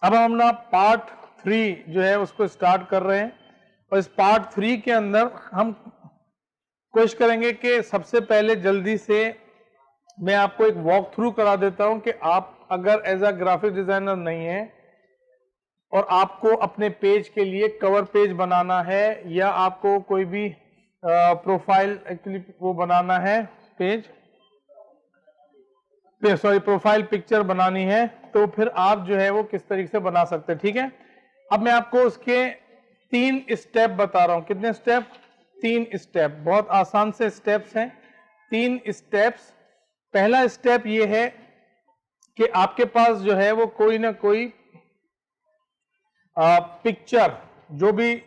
अब हम ना पार्ट 3 जो है उसको स्टार्ट कर रहे हैं और इस पार्ट 3 के अंदर हम कोशिश करेंगे कि सबसे पहले जल्दी से मैं आपको एक वॉक थ्रू करा देता हूं कि आप अगर एज अ ग्राफिक डिजाइनर नहीं है और आपको अपने पेज के लिए कवर पेज बनाना है या आपको कोई भी प्रोफाइल एक्चुअली वो बनाना है प्रोफाइल पिक्चर बनानी है, तो फिर आप जो है वो किस तरीके से बना सकते हैं। ठीक है, अब मैं आपको उसके 3 स्टेप बता रहा हूं। कितने स्टेप? 3 स्टेप, बहुत आसान से स्टेप्स हैं। 3 स्टेप्स। पहला स्टेप ये है कि आपके पास जो है वो कोई ना कोई पिक्चर, जो भी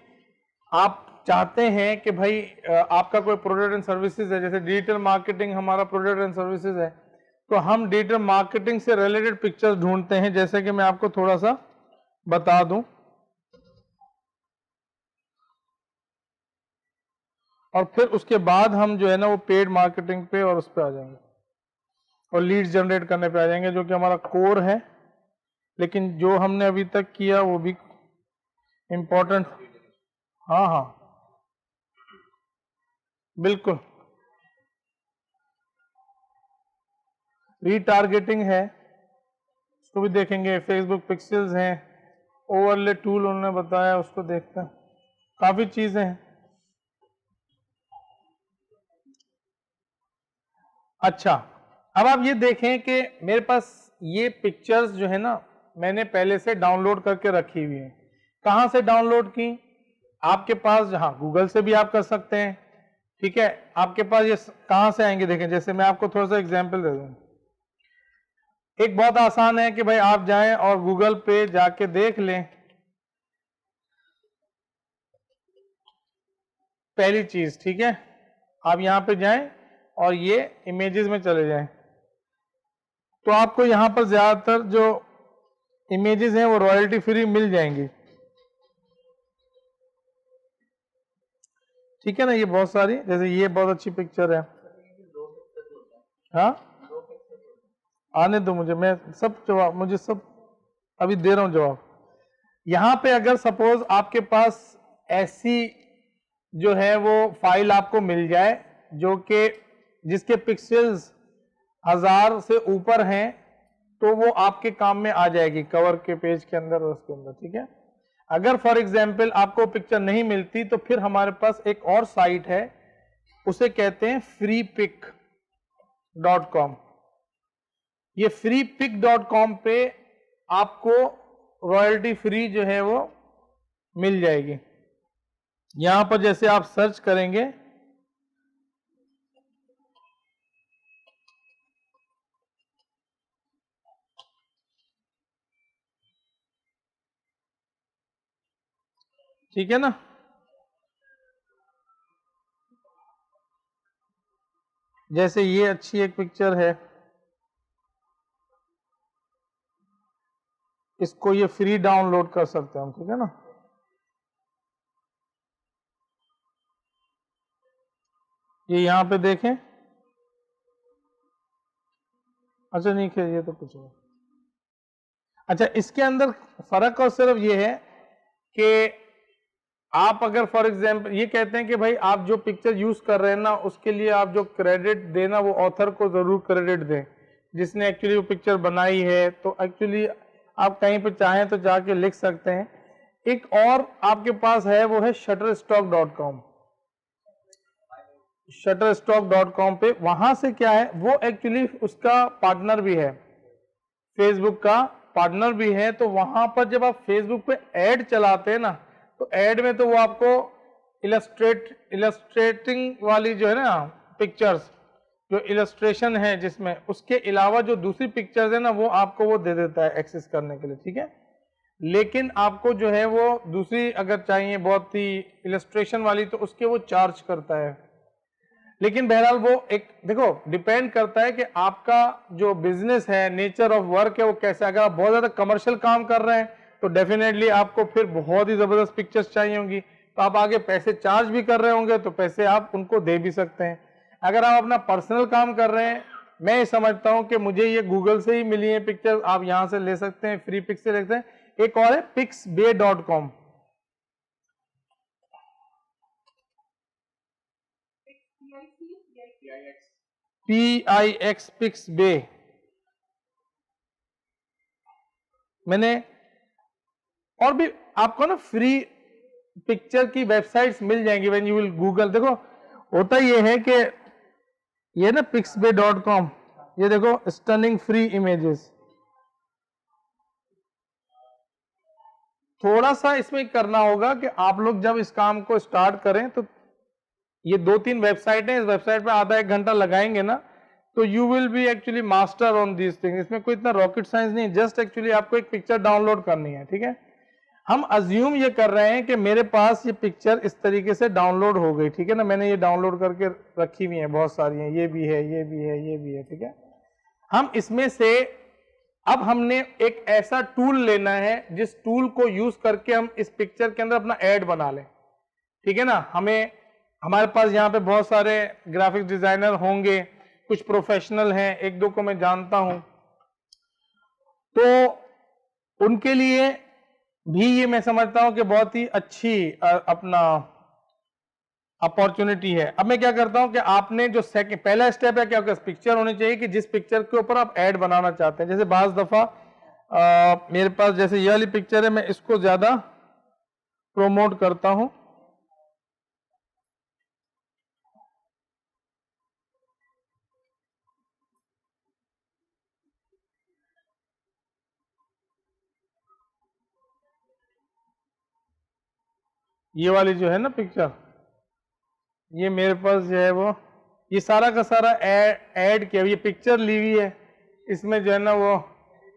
आप चाहते हैं कि भाई आपका कोई प्रोडक्ट एंड सर्विसेज है, जैसे डिजिटल मार्केटिंग हमारा प्रोडक्ट एंड सर्विसेज है, तो हम डिजिटल मार्केटिंग से रिलेटेड पिक्चर्स ढूंढते हैं। जैसे कि मैं आपको थोड़ा सा बता दूं, और फिर उसके बाद हम जो है ना वो पेड मार्केटिंग पे और उस पे आ जाएंगे और लीड्स जनरेट करने पे आ जाएंगे, जो कि हमारा कोर है। लेकिन जो हमने अभी तक किया वो भी इंपॉर्टेंट। हाँ हाँ बिल्कुल, रीटारगेटिंग है, उसको भी देखेंगे। फेसबुक पिक्सेल्स हैं, ओवरले टूल उन्होंने बताया, उसको देखते हैं। काफी चीजें हैं। अच्छा, अब आप ये देखें कि मेरे पास ये पिक्चर्स जो है ना मैंने पहले से डाउनलोड करके रखी हुई है। कहां से डाउनलोड की? आपके पास, हाँ गूगल से भी आप कर सकते हैं। ठीक है, आपके पास ये कहां से आएंगे देखें। जैसे मैं आपको थोड़ा सा एग्जांपल दे दूं, एक बहुत आसान है कि भाई आप जाएं और गूगल पे जाके देख लें। पहली चीज, ठीक है, आप यहां पे जाएं और ये इमेजेस में चले जाएं, तो आपको यहां पर ज्यादातर जो इमेजेस हैं वो रॉयल्टी फ्री मिल जाएंगी। ठीक है ना, ये बहुत सारी, जैसे ये बहुत अच्छी पिक्चर है। हाँ, आने दो मुझे, मैं सब जवाब, मुझे सब अभी दे रहा हूं जवाब। यहां पे अगर सपोज आपके पास ऐसी जो है वो फाइल आपको मिल जाए जो कि जिसके पिक्सेल्स 1000 से ऊपर हैं, तो वो आपके काम में आ जाएगी कवर के पेज के अंदर और उसके अंदर। ठीक है, अगर फॉर एग्जांपल आपको पिक्चर नहीं मिलती तो फिर हमारे पास एक और साइट है, उसे कहते हैं freepic.com। ये freepic.com पे आपको रॉयल्टी फ्री जो है वो मिल जाएगी। यहां पर जैसे आप सर्च करेंगे, ठीक है ना, जैसे ये अच्छी एक पिक्चर है, इसको ये फ्री डाउनलोड कर सकते हैं हम। ठीक है ना, ये यहां पे देखें। अच्छा नहीं खे, ये तो कुछ नहीं। अच्छा, इसके अंदर फर्क और सिर्फ ये है कि आप अगर फॉर एग्जांपल ये कहते हैं कि भाई आप जो पिक्चर यूज कर रहे हैं ना, उसके लिए आप जो क्रेडिट देना वो ऑथर को जरूर क्रेडिट दें, जिसने एक्चुअली वो पिक्चर बनाई है। तो एक्चुअली आप कहीं पे चाहें तो जाके लिख सकते हैं। एक और आपके पास है, वो है shutterstock.com। shutterstock.com पे, वहां से क्या है, वो एक्चुअली उसका पार्टनर भी है, फेसबुक का पार्टनर भी है। तो वहां पर जब आप फेसबुक पे ऐड चलाते हैं ना, तो ऐड में तो वो आपको इलस्ट्रेटिंग वाली जो है ना पिक्चर्स, जो इलस्ट्रेशन है जिसमें, उसके अलावा जो दूसरी पिक्चर्स है ना वो आपको वो दे देता है एक्सेस करने के लिए। ठीक है, लेकिन आपको जो है वो दूसरी अगर चाहिए बहुत ही इलस्ट्रेशन वाली, तो उसके वो चार्ज करता है। लेकिन बहरहाल वो एक देखो डिपेंड करता है कि आपका जो बिजनेस है, नेचर ऑफ वर्क है वो कैसे। अगर आप बहुत ज्यादा कमर्शियल काम कर रहे हैं तो डेफिनेटली आपको फिर बहुत ही जबरदस्त पिक्चर्स चाहिए होंगी, तो आप आगे पैसे चार्ज भी कर रहे होंगे तो पैसे आप उनको दे भी सकते हैं। अगर आप अपना पर्सनल काम कर रहे हैं, मैं समझता हूं कि मुझे ये गूगल से ही मिली है पिक्चर, आप यहां से ले सकते हैं, फ्री पिक्चर लेते हैं। एक और है pixbay.com, PIX pixbay। मैंने और भी आपको ना फ्री पिक्चर की वेबसाइट्स मिल जाएंगी व्हेन यू विल गूगल। देखो होता ये है कि ये ना pixbay.com, ये देखो स्टनिंग फ्री इमेजेस। थोड़ा सा इसमें करना होगा कि आप लोग जब इस काम को स्टार्ट करें तो ये 2-3 वेबसाइट है, इस वेबसाइट पे आधा 1 घंटा लगाएंगे ना तो you will be actually master on this thing. इसमें कोई इतना रॉकेट साइंस नहीं, जस्ट एक्चुअली आपको एक पिक्चर डाउनलोड करनी है, ठीक है। हम अज्यूम ये कर रहे हैं कि मेरे पास ये पिक्चर इस तरीके से डाउनलोड हो गई, ठीक है ना, मैंने ये डाउनलोड करके रखी हुई है, बहुत सारी हैं, ये भी है, ये भी है, ये भी है, ठीक है। हम इसमें से अब हमने एक ऐसा टूल लेना है जिस टूल को यूज करके हम इस पिक्चर के अंदर अपना ऐड बना लें, ठीक है ना। हमारे पास यहाँ पे बहुत सारे ग्राफिक डिजाइनर होंगे, कुछ प्रोफेशनल हैं, 1-2 को मैं जानता हूं, तो उनके लिए भी ये मैं समझता हूं कि बहुत ही अच्छी अपना अपॉर्चुनिटी है। अब मैं क्या करता हूं कि आपने जो पहला स्टेप है क्या होगा, पिक्चर होनी चाहिए कि जिस पिक्चर के ऊपर आप ऐड बनाना चाहते हैं। जैसे बाज दफा मेरे पास जैसे ये वाली पिक्चर है, मैं इसको ज्यादा प्रोमोट करता हूं। ये वाली जो है ना पिक्चर, ये मेरे पास जो है वो ये सारा का सारा ऐड किया, ये पिक्चर ली हुई है, इसमें जो है ना वो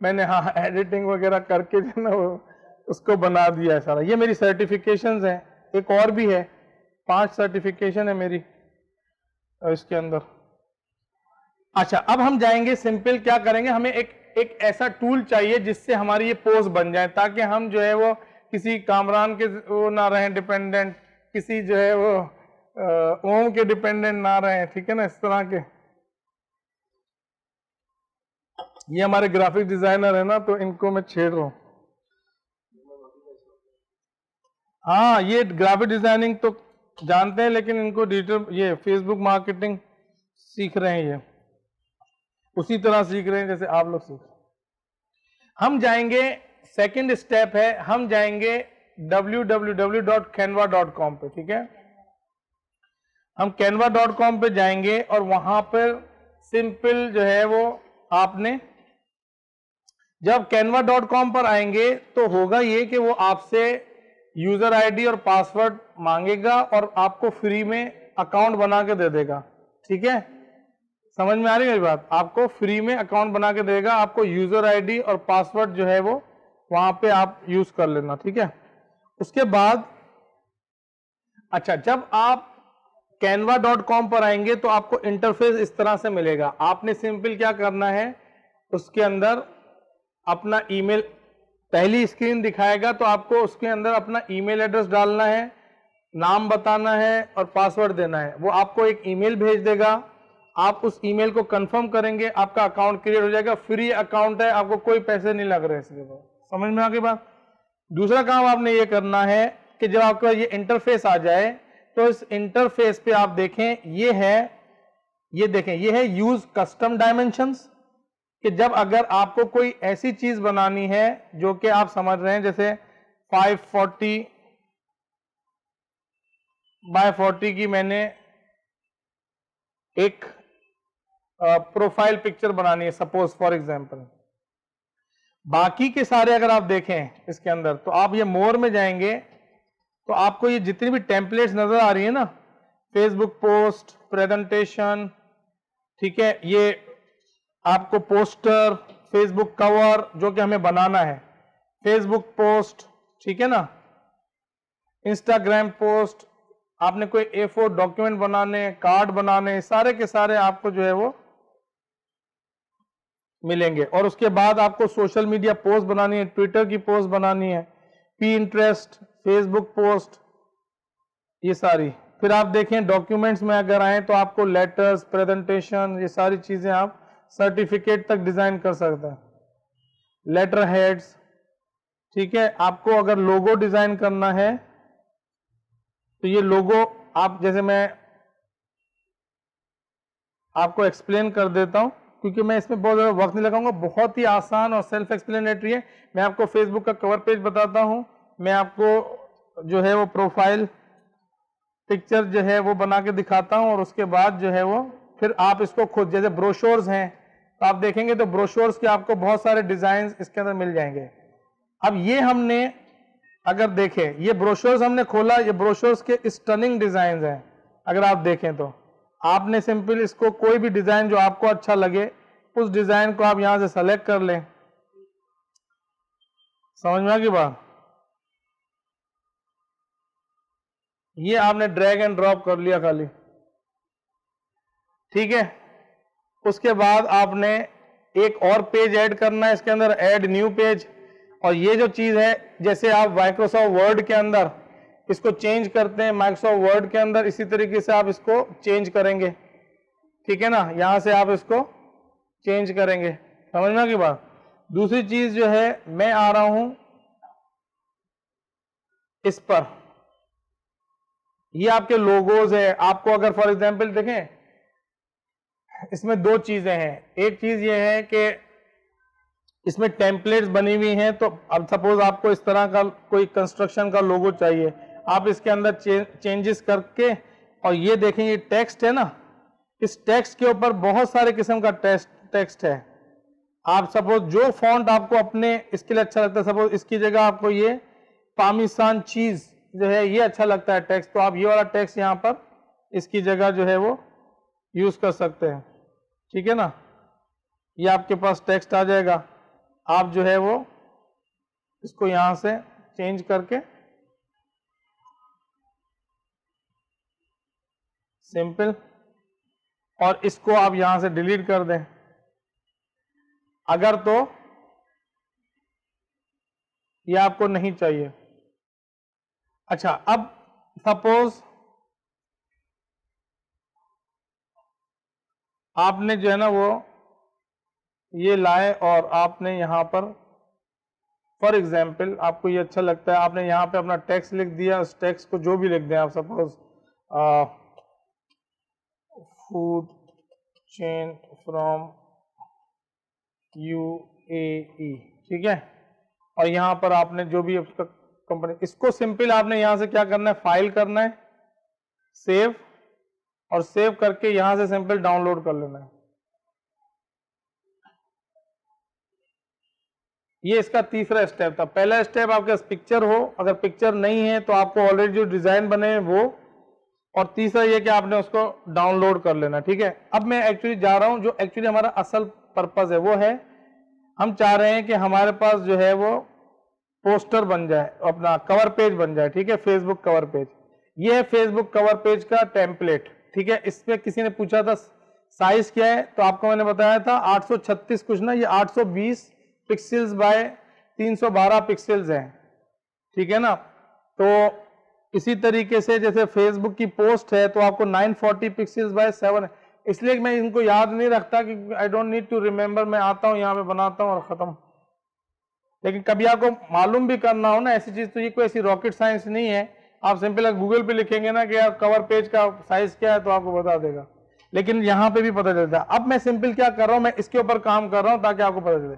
मैंने हाँ एडिटिंग वगैरह करके जो है ना वो उसको बना दिया है सारा। ये मेरी सर्टिफिकेशंस हैं, एक और भी है, 5 सर्टिफिकेशन है मेरी इसके अंदर। अच्छा, अब हम जाएंगे सिंपल क्या करेंगे, हमें एक ऐसा टूल चाहिए जिससे हमारी ये पोज बन जाए, ताकि हम जो है वो किसी कामरान के वो ना रहें डिपेंडेंट, किसी जो है वो ओम के डिपेंडेंट ना रहें, ठीक है ना, इस तरह के। ये हमारे ग्राफिक डिजाइनर है ना, तो इनको मैं छेड़ रहा हूं। हाँ, ये ग्राफिक डिजाइनिंग तो जानते हैं, लेकिन इनको डिजिटल ये फेसबुक मार्केटिंग सीख रहे हैं, ये उसी तरह सीख रहे हैं जैसे आप लोग सीख। हम जाएंगे, सेकंड स्टेप है, हम जाएंगे www.canva.com पे, ठीक है। हम canva.com पे जाएंगे और वहां पर सिंपल जो है वो आपने जब canva.com पर आएंगे तो होगा ये कि वो आपसे यूजर आईडी और पासवर्ड मांगेगा और आपको फ्री में अकाउंट बना के दे देगा, ठीक है। समझ में आ रही है मेरी बात, आपको फ्री में अकाउंट बना के देगा, आपको यूजर आईडी और पासवर्ड जो है वो वहां पे आप यूज कर लेना, ठीक है। उसके बाद अच्छा, जब आप canva.com पर आएंगे तो आपको इंटरफेस इस तरह से मिलेगा। आपने सिंपल क्या करना है, उसके अंदर अपना ईमेल, पहली स्क्रीन दिखाएगा तो आपको उसके अंदर अपना ईमेल एड्रेस डालना है, नाम बताना है और पासवर्ड देना है। वो आपको एक ईमेल भेज देगा, आप उस ईमेल को कंफर्म करेंगे, आपका अकाउंट क्रिएट हो जाएगा। फ्री अकाउंट है, आपको कोई पैसे नहीं लग रहे इसके बाद। समझ में आ गई बात। दूसरा काम आपने ये करना है कि जब आपका ये इंटरफेस आ जाए तो इस इंटरफेस पे आप देखें, ये देखें, ये है यूज कस्टम डायमेंशंस, कि जब अगर आपको कोई ऐसी चीज बनानी है जो कि आप समझ रहे हैं, जैसे 540 बाय 40 की मैंने एक प्रोफाइल पिक्चर बनानी है सपोज फॉर एग्जांपल। बाकी के सारे अगर आप देखें इसके अंदर तो आप ये मोर में जाएंगे तो आपको ये जितनी भी टेम्पलेट्स नजर आ रही है ना, फेसबुक पोस्ट, प्रेजेंटेशन, ठीक है, ये आपको पोस्टर, फेसबुक कवर जो कि हमें बनाना है, फेसबुक पोस्ट, ठीक है ना, इंस्टाग्राम पोस्ट, आपने कोई A4 डॉक्यूमेंट बनाने, कार्ड बनाने, सारे के सारे आपको जो है वो मिलेंगे। और उसके बाद आपको सोशल मीडिया पोस्ट बनानी है, ट्विटर की पोस्ट बनानी है, Pinterest, फेसबुक पोस्ट, ये सारी। फिर आप देखें डॉक्यूमेंट्स में अगर आए तो आपको लेटर्स, प्रेजेंटेशन, ये सारी चीजें आप सर्टिफिकेट तक डिजाइन कर सकते हैं, लेटर हेड्स, ठीक है। आपको अगर लोगो डिजाइन करना है तो ये लोगो आप, जैसे मैं आपको एक्सप्लेन कर देता हूं क्योंकि मैं इसमें बहुत ज़्यादा वक्त नहीं लगाऊंगा, बहुत ही आसान और सेल्फ एक्सप्लेनेटरी है। मैं आपको फेसबुक का कवर पेज बताता हूं, मैं आपको जो है वो प्रोफाइल पिक्चर जो है वो बना के दिखाता हूं, और उसके बाद जो है वो फिर आप इसको खुद, जैसे ब्रोशोर्स हैं तो आप देखेंगे तो ब्रोशोर्स के आपको बहुत सारे डिजाइन इसके अंदर मिल जाएंगे। अब ये हमने अगर देखें, ये ब्रोशोर्स हमने खोला, ये ब्रोशोर्स के स्टनिंग डिजाइन हैं। अगर आप देखें तो आपने सिंपल इसको कोई भी डिजाइन जो आपको अच्छा लगे उस डिजाइन को आप यहां से सेलेक्ट कर लें। समझ में आ गई बात? ये आपने ड्रैग एंड ड्रॉप कर लिया खाली, ठीक है। उसके बाद आपने एक और पेज ऐड करना है इसके अंदर, ऐड न्यू पेज। और ये जो चीज है, जैसे आप माइक्रोसॉफ्ट वर्ड के अंदर इसको चेंज करते हैं, माइक्रोसॉफ्ट वर्ड के अंदर इसी तरीके से आप इसको चेंज करेंगे, ठीक है ना। यहां से आप इसको चेंज करेंगे, समझना की बात। दूसरी चीज जो है, मैं आ रहा हूं इस पर, ये आपके लोगोज है। आपको अगर फॉर एग्जांपल देखें, इसमें दो चीजें हैं। एक चीज ये है कि इसमें टेम्पलेट्स बनी हुई हैं, तो अब सपोज आपको इस तरह का कोई कंस्ट्रक्शन का लोगो चाहिए, आप इसके अंदर चेंजेस करके, और ये देखें ये टेक्स्ट है ना, इस टेक्स्ट के ऊपर बहुत सारे किस्म का टेक्स्ट है। आप सपोज जो फॉन्ट आपको अपने इसके लिए अच्छा लगता है, सपोज इसकी जगह आपको ये पाकिस्तान चीज जो है ये अच्छा लगता है टेक्स्ट, तो आप ये वाला टेक्स्ट यहाँ पर इसकी जगह जो है वो यूज कर सकते हैं, ठीक है ना। ये आपके पास टेक्स्ट आ जाएगा, आप जो है वो इसको यहां से चेंज करके सिंपल, और इसको आप यहां से डिलीट कर दें अगर तो ये आपको नहीं चाहिए। अच्छा, अब सपोज आपने जो है ना वो ये लाए और आपने यहां पर फॉर एग्जाम्पल आपको ये अच्छा लगता है, आपने यहां पे अपना टेक्स्ट लिख दिया। उस टेक्स्ट को जो भी लिख दें आप, suppose food chain from UAE, ठीक है। और यहां पर आपने जो भी उसका कंपनी, इसको सिंपल आपने यहां से क्या करना है, फाइल करना है, सेव, और सेव करके यहां से सिंपल डाउनलोड कर लेना है। ये इसका तीसरा स्टेप था। पहला स्टेप आपके पास पिक्चर हो, अगर पिक्चर नहीं है तो आपको ऑलरेडी जो डिजाइन बने हैं वो, और तीसरा ये कि आपने उसको डाउनलोड कर लेना, ठीक है। अब मैं एक्चुअली जा रहा हूं, जो एक्चुअली हमारा असल पर्पस है वो है, हम चाह रहे हैं कि हमारे पास जो है वो पोस्टर बन जाए, अपना कवर पेज बन जाए, ठीक है, फेसबुक कवर पेज। ये है फेसबुक कवर पेज का टेम्पलेट, ठीक है। इसमें किसी ने पूछा था साइज क्या है, तो आपको मैंने बताया था 836 कुछ ना, ये 820 पिक्सल्स बाय 312 पिक्सल्स हैं, ठीक है ना। तो इसी तरीके से जैसे फेसबुक की पोस्ट है तो आपको 940 पिक्सल्स बाय 7 है। इसलिए मैं इनको याद नहीं रखता कि I don't need to remember, मैं आता हूं यहाँ पे बनाता हूं और खत्म। लेकिन कभी आपको मालूम भी करना हो ना ऐसी चीज, तो ये कोई ऐसी रॉकेट साइंस नहीं है। आप सिंपल गूगल पे लिखेंगे ना कि यार कवर पेज का साइज क्या है तो आपको बता देगा, लेकिन यहाँ पे भी पता चलता है। अब मैं सिंपल क्या कर रहा हूं, मैं इसके ऊपर काम कर रहा हूं ताकि आपको पता चले।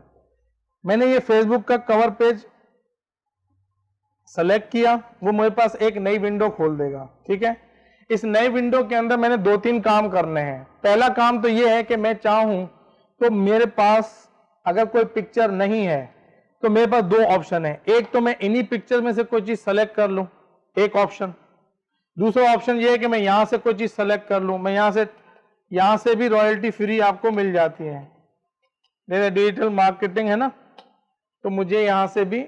मैंने ये फेसबुक का कवर पेज सेलेक्ट किया, वो मेरे पास एक नई विंडो खोल देगा, ठीक है। इस नई विंडो के अंदर मैंने 2-3 काम करने हैं। पहला काम तो ये है कि मैं चाहूं तो मेरे पास अगर कोई पिक्चर नहीं है तो मेरे पास 2 ऑप्शन है। एक तो मैं इन्हीं पिक्चर में से कोई चीज सेलेक्ट कर लूं, एक ऑप्शन। दूसरा ऑप्शन ये है कि मैं यहां से कोई चीज सेलेक्ट कर लूं। मैं यहां से भी रॉयल्टी फ्री आपको मिल जाती है, जैसे डिजिटल मार्केटिंग है ना, तो मुझे यहां से भी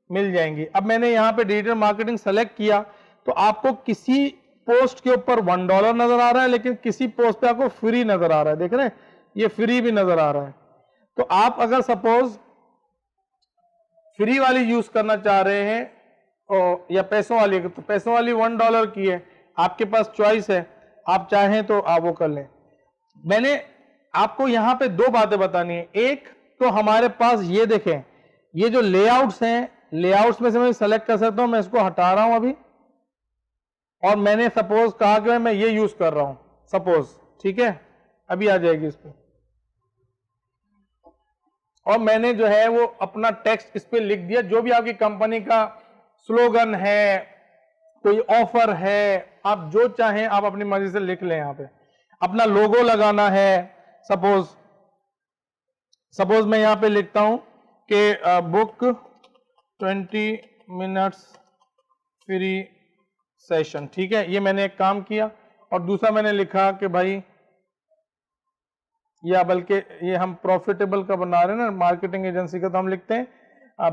मिल जाएंगी। अब मैंने यहां पे डिजिटल मार्केटिंग सेलेक्ट किया तो आपको किसी पोस्ट के ऊपर $1 नजर आ रहा है, लेकिन किसी पोस्ट पे आपको फ्री नजर आ रहा है। देख रहे हैं, ये फ्री भी नजर आ रहा है। तो आप अगर सपोज फ्री वाली यूज करना चाह रहे हैं या पैसों वाली, तो पैसों वाली $1 की है, आपके पास चॉइस है, आप चाहें तो आप वो कर लें। मैंने आपको यहां पे 2 बातें बतानी है। एक तो हमारे पास ये देखें, ये जो लेआउट्स हैं लेआउट्स में से मैं सेलेक्ट कर सकता हूं, मैं इसको हटा रहा हूं अभी, और मैंने सपोज कहा कि मैं ये यूज कर रहा हूं, सपोज, ठीक है, अभी आ जाएगी इस पे, और मैंने जो है वो अपना टेक्स्ट इस पे लिख दिया, जो भी आपकी कंपनी का स्लोगन है, कोई ऑफर है, आप जो चाहें आप अपनी मर्जी से लिख लें। यहां पे अपना लोगो लगाना है, सपोज मैं यहां पे लिखता हूं कि बुक 20 मिनट्स फ्री सेशन, ठीक है, ये मैंने एक काम किया। और दूसरा मैंने लिखा कि भाई, या बल्कि ये हम प्रॉफिटेबल का बना रहे हैं ना, मार्केटिंग एजेंसी का, तो हम लिखते हैं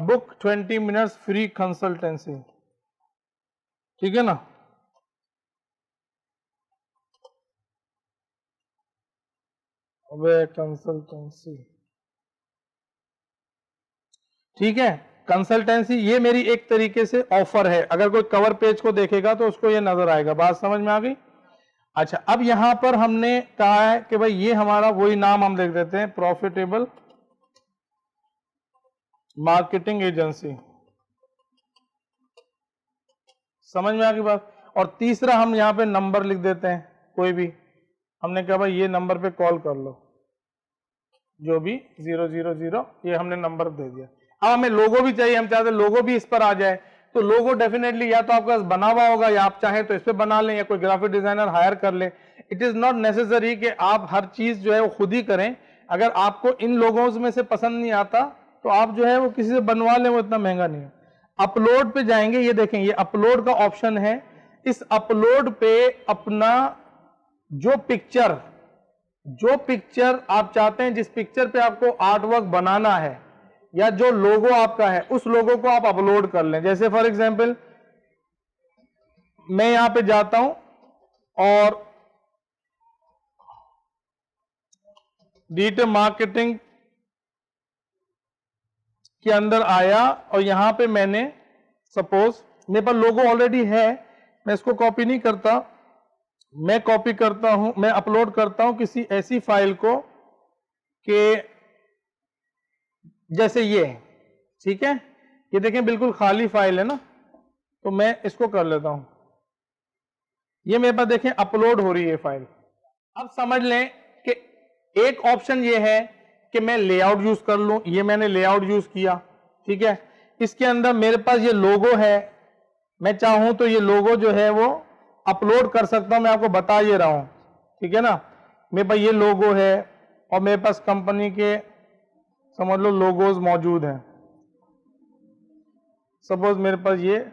बुक 20 मिनट्स फ्री कंसल्टेंसी, ठीक है ना। वे कंसल्टेंसी, ठीक है, कंसल्टेंसी, ये मेरी एक तरीके से ऑफर है। अगर कोई कवर पेज को देखेगा तो उसको ये नजर आएगा। बात समझ में आ गई? अच्छा, अब यहां पर हमने कहा है कि भाई ये हमारा वही नाम हम लिख देते हैं, प्रॉफिटेबल मार्केटिंग एजेंसी। समझ में आ गई बात? और तीसरा हम यहां पे नंबर लिख देते हैं कोई भी, हमने कहा भाई ये नंबर पे कॉल कर लो, जो भी 000, ये हमने नंबर दे दिया। अब हमें लोगो भी चाहिए, हम चाहते लोगो भी इस पर आ जाए, तो लोगो डेफिनेटली या तो आपके पास बना हुआ होगा, या आप चाहें तो इस पे बना लें, या कोई ग्राफिक डिजाइनर हायर कर ले। इट इज नॉट नेसेसरी कि आप हर चीज जो है वो खुद ही करें। अगर आपको इन लोगों में से पसंद नहीं आता तो आप जो है वो किसी से बनवा लें, वो इतना महंगा नहीं है। अपलोड पे जाएंगे, ये देखें, ये अपलोड का ऑप्शन है। इस अपलोड पे अपना जो पिक्चर आप चाहते हैं, जिस पिक्चर पे आपको आर्ट वर्क बनाना है, या जो लोगो आपका है, उस लोगो को आप अपलोड कर लें। जैसे फॉर एग्जांपल मैं यहां पे जाता हूं और डिजिटल मार्केटिंग के अंदर आया, और यहां पे मैंने सपोज मेरे पास लोगो ऑलरेडी है, मैं इसको कॉपी नहीं करता, मैं कॉपी करता हूं, मैं अपलोड करता हूं किसी ऐसी फाइल को कि जैसे ये, ठीक है, ये देखें बिल्कुल खाली फाइल है ना, तो मैं इसको कर लेता हूं, ये मेरे पास देखें अपलोड हो रही है फाइल। अब समझ लें कि एक ऑप्शन ये है कि मैं लेआउट यूज कर लूं, ये मैंने लेआउट यूज किया, ठीक है, इसके अंदर मेरे पास ये लोगो है, मैं चाहूं तो ये लोगो जो है वो अपलोड कर सकता हूं, मैं आपको बता ये रहा हूं, ठीक है ना। मेरे पास ये लोगो है और मेरे पास कंपनी के समझ लो लोगोज मौजूद हैं। सपोज मेरे पास ये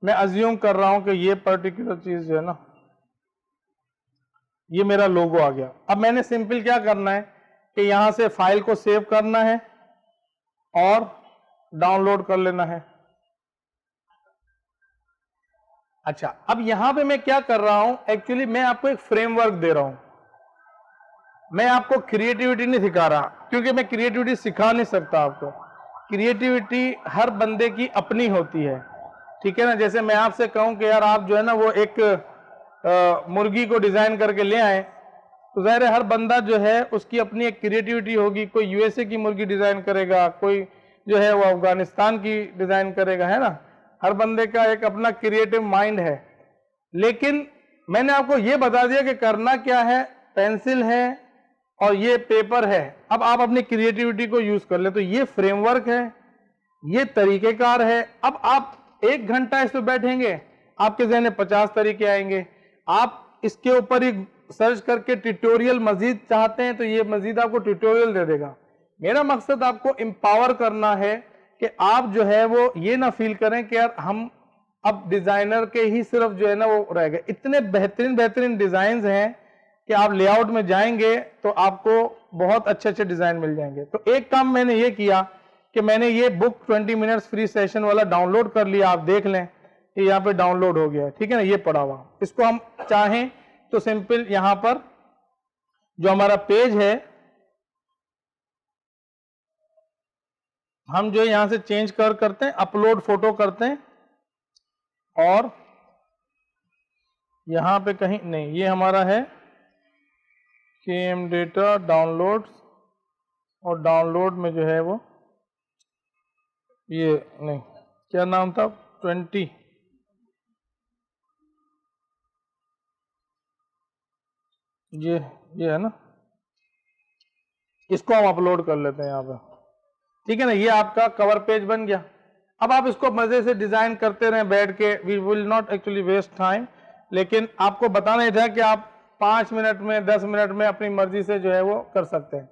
मैं अज्यूम कर रहा हूं कि ये पर्टिकुलर चीज जो है ना, ये मेरा लोगो आ गया। अब मैंने सिंपल क्या करना है कि यहां से फाइल को सेव करना है और डाउनलोड कर लेना है। अच्छा, अब यहां पे मैं क्या कर रहा हूं, एक्चुअली मैं आपको एक फ्रेमवर्क दे रहा हूं, मैं आपको क्रिएटिविटी नहीं सिखा रहा, क्योंकि मैं क्रिएटिविटी सिखा नहीं सकता आपको। क्रिएटिविटी हर बंदे की अपनी होती है, ठीक है ना। जैसे मैं आपसे कहूं कि यार आप जो है ना वो एक मुर्गी को डिजाइन करके ले आए, तो जाहिर है हर बंदा जो है उसकी अपनी एक क्रिएटिविटी होगी। कोई यूएसए की मुर्गी डिजाइन करेगा, कोई जो है वो अफगानिस्तान की डिजाइन करेगा, है ना। हर बंदे का एक अपना क्रिएटिव माइंड है। लेकिन मैंने आपको ये बता दिया कि करना क्या है, पेंसिल है और ये पेपर है, अब आप अपनी क्रिएटिविटी को यूज कर ले। तो ये फ्रेमवर्क है, ये तरीकेकार है। अब आप 1 घंटा इस पे बैठेंगे, आपके जहन में 50 तरीके आएंगे। आप इसके ऊपर ही सर्च करके ट्यूटोरियल मजीद चाहते हैं तो ये मजीद आपको ट्यूटोरियल दे देगा। मेरा मकसद आपको एम्पावर करना है कि आप जो है वो ये ना फील करें कि यार हम अब डिजाइनर के ही सिर्फ जो है ना वो रह गए। इतने बेहतरीन बेहतरीन डिजाइन हैं कि आप लेआउट में जाएंगे तो आपको बहुत अच्छे अच्छे डिजाइन मिल जाएंगे। तो एक काम मैंने ये किया कि मैंने ये बुक 20 मिनट्स फ्री सेशन वाला डाउनलोड कर लिया। आप देख लें कि यहाँ पे डाउनलोड हो गया है, ठीक है ना, ये पड़ा हुआ। इसको हम चाहें तो सिंपल यहां पर जो हमारा पेज है, हम जो यहां से चेंज करते हैं, अपलोड फोटो करते हैं, और यहां पे कहीं नहीं, ये हमारा है KM डेटा डाउनलोड, और डाउनलोड में जो है वो ये नहीं, क्या नाम था, 20, ये है ना, इसको हम अपलोड कर लेते हैं यहाँ पे, ठीक है ना। ये आपका कवर पेज बन गया। अब आप इसको मजे से डिजाइन करते रहें बैठ के, we will not actually waste time, लेकिन आपको बताना ही था कि आप 5 मिनट में 10 मिनट में अपनी मर्जी से जो है वो कर सकते हैं।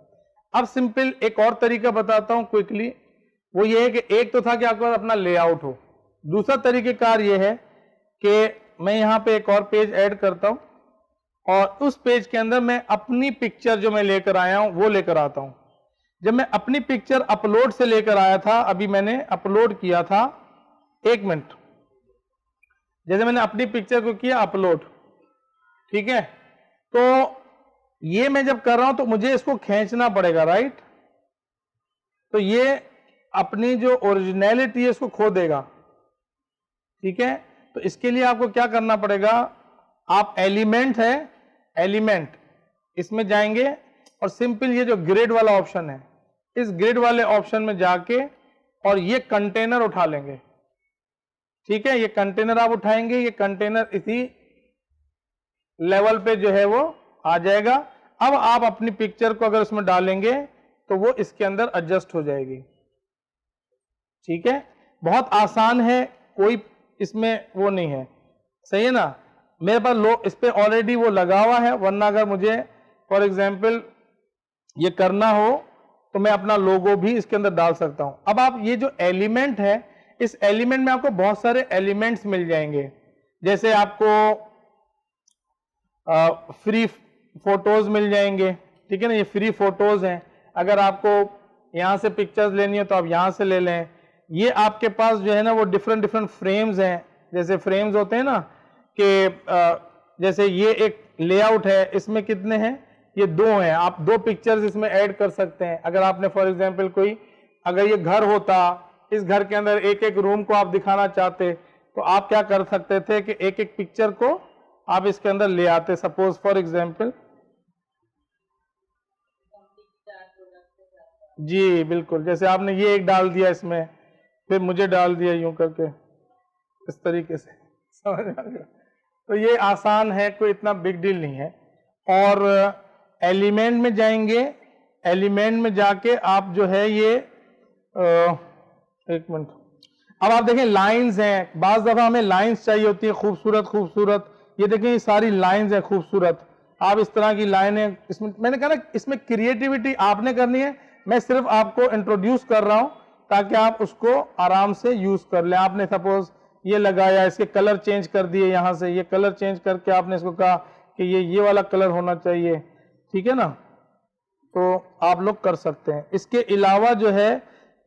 अब सिंपल एक और तरीका बताता हूं क्विकली, वो ये है कि एक तो था कि आपके पास अपना लेआउट हो, दूसरा तरीकेकार ये है कि मैं यहाँ पे एक और पेज ऐड करता हूं और उस पेज के अंदर मैं अपनी पिक्चर जो मैं लेकर आया हूं वो लेकर आता हूं। जब मैं अपनी पिक्चर अपलोड से लेकर आया था, अभी मैंने अपलोड किया था, 1 मिनट, जैसे मैंने अपनी पिक्चर को किया अपलोड, ठीक है, तो ये मैं जब कर रहा हूं तो मुझे इसको खींचना पड़ेगा, राइट, तो ये अपनी जो ओरिजिनलिटी है इसको खो देगा, ठीक है। तो इसके लिए आपको क्या करना पड़ेगा, आप एलिमेंट है, एलिमेंट इसमें जाएंगे और सिंपल ये जो ग्रिड वाला ऑप्शन है, इस ग्रिड वाले ऑप्शन में जाके और ये कंटेनर उठा लेंगे, ठीक है। ये कंटेनर आप उठाएंगे, ये कंटेनर इसी लेवल पे जो है वो आ जाएगा। अब आप अपनी पिक्चर को अगर उसमें डालेंगे तो वो इसके अंदर एडजस्ट हो जाएगी, ठीक है। बहुत आसान है, कोई इसमें वो नहीं है, सही है ना। मेरे पास इस पे ऑलरेडी वो लगा हुआ है, वरना अगर मुझे फॉर एग्जांपल ये करना हो तो मैं अपना लोगो भी इसके अंदर डाल सकता हूं। अब आप ये जो एलिमेंट है, इस एलिमेंट में आपको बहुत सारे एलिमेंट्स मिल जाएंगे, जैसे आपको फ्री फोटोज मिल जाएंगे, ठीक है ना, ये फ्री फोटोज हैं। अगर आपको यहां से पिक्चर्स लेनी हो तो आप यहां से ले लें। ये आपके पास जो है ना वो डिफरेंट डिफरेंट फ्रेम्स हैं, जैसे फ्रेम्स होते हैं ना कि जैसे ये एक लेआउट है, इसमें कितने हैं, ये 2 हैं, आप 2 पिक्चर्स इसमें ऐड कर सकते हैं। अगर आपने फॉर एग्जांपल कोई, अगर ये घर होता, इस घर के अंदर एक एक रूम को आप दिखाना चाहते तो आप क्या कर सकते थे कि एक एक पिक्चर को आप इसके अंदर ले आते, सपोज फॉर एग्जांपल, जी बिल्कुल, जैसे आपने ये एक डाल दिया इसमें, फिर मुझे डाल दिया यूं करके, इस तरीके से, समझ आ गया। तो ये आसान है, कोई इतना बिग डील नहीं है। और एलिमेंट में जाएंगे, एलिमेंट में जाके आप जो है ये एक मिनट, अब आप देखें लाइंस हैं, बाज दफा हमें लाइंस चाहिए होती है खूबसूरत खूबसूरत, ये देखें ये सारी लाइंस हैं खूबसूरत, आप इस तरह की लाइनें, इसमें मैंने कहा ना इसमें क्रिएटिविटी आपने करनी है, मैं सिर्फ आपको इंट्रोड्यूस कर रहा हूं ताकि आप उसको आराम से यूज कर लें। आपने सपोज ये लगाया, इसके कलर चेंज कर दिए, यहां से ये कलर चेंज करके आपने इसको कहा कि ये वाला कलर होना चाहिए, ठीक है ना, तो आप लोग कर सकते हैं। इसके अलावा जो है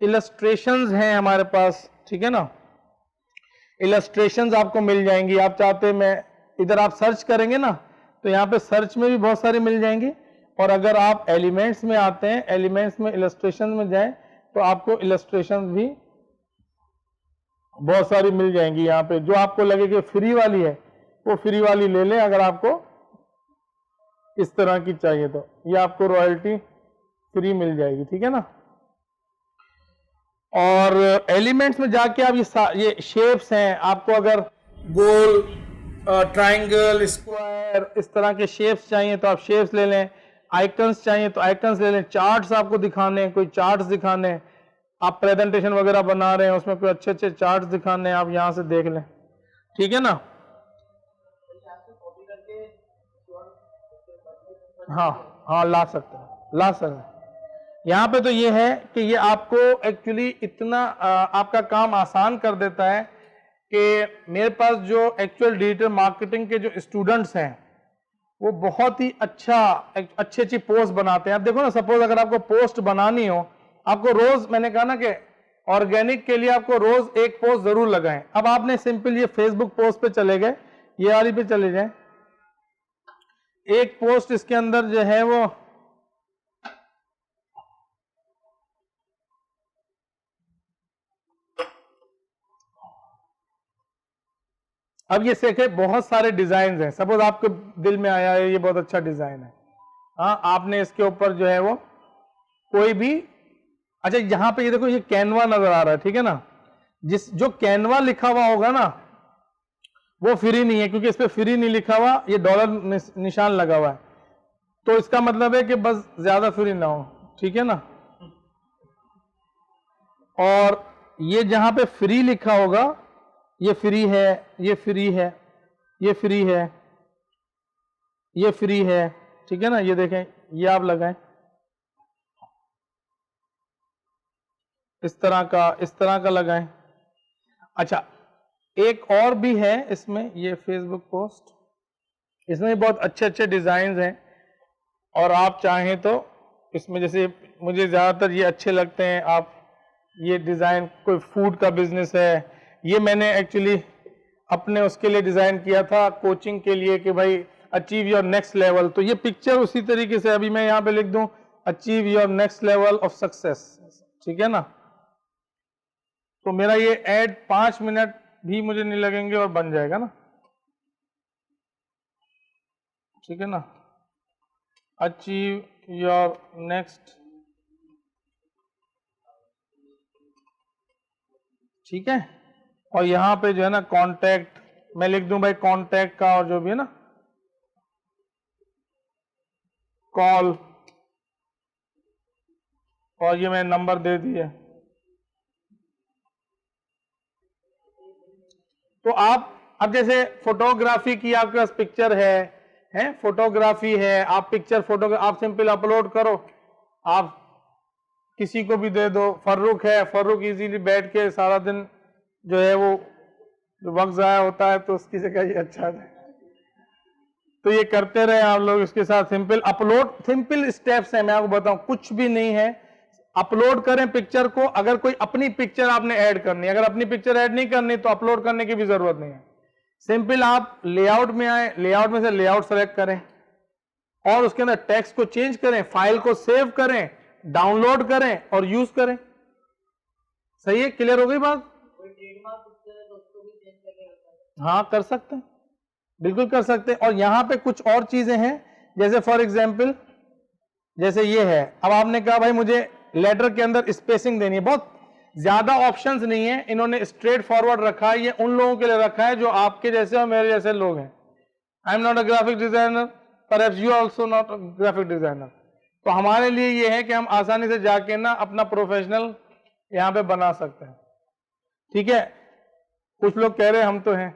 इलस्ट्रेशंस हैं हमारे पास, ठीक है ना, इलस्ट्रेशंस आपको मिल जाएंगी। आप चाहते हैं, मैं इधर आप सर्च करेंगे ना तो यहाँ पे सर्च में भी बहुत सारी मिल जाएंगी, और अगर आप एलिमेंट्स में आते हैं, एलिमेंट्स में इलस्ट्रेशन में जाएं तो आपको इलस्ट्रेशन भी बहुत सारी मिल जाएंगी। यहाँ पे जो आपको लगे कि फ्री वाली है वो फ्री वाली ले लें, अगर आपको इस तरह की चाहिए तो ये आपको रॉयल्टी फ्री मिल जाएगी, ठीक है ना। और एलिमेंट्स में जाके आप ये शेप्स हैं, आपको अगर गोल, ट्रायंगल, स्क्वायर, इस तरह के शेप्स चाहिए तो आप शेप्स ले लें, आइकन्स चाहिए तो आइकन्स ले लें, चार्ट्स आपको दिखाने, कोई चार्ट्स दिखाने, आप प्रेजेंटेशन वगैरह बना रहे हैं उसमें कोई अच्छे अच्छे चार्ट्स दिखाने, आप यहां से देख लें, ठीक है ना। हाँ हाँ, ला सकते हैं, ला सकते हैं। यहाँ पे तो ये है कि ये आपको एक्चुअली इतना आपका काम आसान कर देता है कि मेरे पास जो एक्चुअल डिजिटल मार्केटिंग के जो स्टूडेंट्स हैं वो बहुत ही अच्छी अच्छी पोस्ट बनाते हैं। आप देखो ना, सपोज अगर आपको पोस्ट बनानी हो, आपको रोज, मैंने कहा ना कि ऑर्गेनिक के लिए आपको रोज एक पोस्ट जरूर लगाएं। अब आपने सिंपल ये फेसबुक पोस्ट पे चले गए, ये वाली पे चले जाएं, एक पोस्ट इसके अंदर जो है वो अब ये देखे बहुत सारे डिजाइन हैं, सपोज आपके दिल में आया है ये बहुत अच्छा डिजाइन है, हाँ, आपने इसके ऊपर जो है वो कोई भी, अच्छा यहां पे ये देखो ये कैनवा नजर आ रहा है, ठीक है ना, जो कैनवा लिखा हुआ होगा ना वो फ्री नहीं है, क्योंकि इस पे फ्री नहीं लिखा हुआ, ये डॉलर निशान लगा हुआ है, तो इसका मतलब है कि बस ज्यादा फ्री ना हो, ठीक है ना। और ये जहां पे फ्री लिखा होगा ये फ्री है, ये फ्री है, ये फ्री है, ये फ्री है, ठीक है ना। ये देखें, ये आप लगाएं इस तरह का लगाएं। अच्छा, एक और भी है इसमें, ये फेसबुक पोस्ट, इसमें बहुत अच्छे अच्छे डिजाइन हैं, और आप चाहें तो इसमें, जैसे मुझे ज्यादातर ये अच्छे लगते हैं, आप ये डिजाइन, कोई फूड का बिजनेस है, ये मैंने एक्चुअली अपने उसके लिए डिजाइन किया था, कोचिंग के लिए, कि भाई अचीव योर नेक्स्ट लेवल, तो ये पिक्चर उसी तरीके से, अभी मैं यहाँ पे लिख दूं achieve your next level of success, ठीक है ना। तो मेरा ये ऐड 5 मिनट भी मुझे नहीं लगेंगे और बन जाएगा ना, ठीक है ना। अचीव योर नेक्स्ट, ठीक है। और यहां पे जो है ना कांटेक्ट, मैं लिख दूं भाई कांटेक्ट का, और जो भी है ना कॉल, और ये मैंने नंबर दे दिया। तो आप अब जैसे फोटोग्राफी की आपके पास पिक्चर है फोटोग्राफी है, आप पिक्चर फोटो आप सिंपल अपलोड करो, आप किसी को भी दे दो, फर्रुख है, फर्रुख इजीली बैठ के सारा दिन जो है वो जो वक्त जाया होता है, तो उसकी जगह ये अच्छा है, तो ये करते रहे आप लोग इसके साथ। सिंपल अपलोड, सिंपल स्टेप्स है, मैं आपको बताऊं, कुछ भी नहीं है, अपलोड करें पिक्चर को। अगर कोई अपनी पिक्चर आपने ऐड करनी है, अगर अपनी पिक्चर ऐड नहीं करनी तो अपलोड करने की भी जरूरत नहीं है। सिंपल आप लेआउट में आए, लेआउट में से लेआउट सेलेक्ट करें, और उसके अंदर टेक्स्ट को चेंज करें, फाइल को सेव करें, डाउनलोड करें और यूज करें। सही है, क्लियर हो गई बात? हाँ, कर सकते हैं, बिल्कुल कर सकते हैं। और यहां पे कुछ और चीजें हैं, जैसे फॉर एग्जाम्पल जैसे ये है, अब आपने कहा भाई मुझे लेटर के अंदर स्पेसिंग देनी है, बहुत ज्यादा ऑप्शंस नहीं है, इन्होंने स्ट्रेट फॉरवर्ड रखा है, ये उन लोगों के लिए रखा है जो आपके जैसे और मेरे जैसे लोग हैं। I am not a graphic designer, perhaps you also not a graphic designer, तो हमारे लिए ये है कि हम आसानी से जाके ना अपना प्रोफेशनल यहां पे बना सकते हैं, ठीक है। कुछ लोग कह रहे हैं हम तो हैं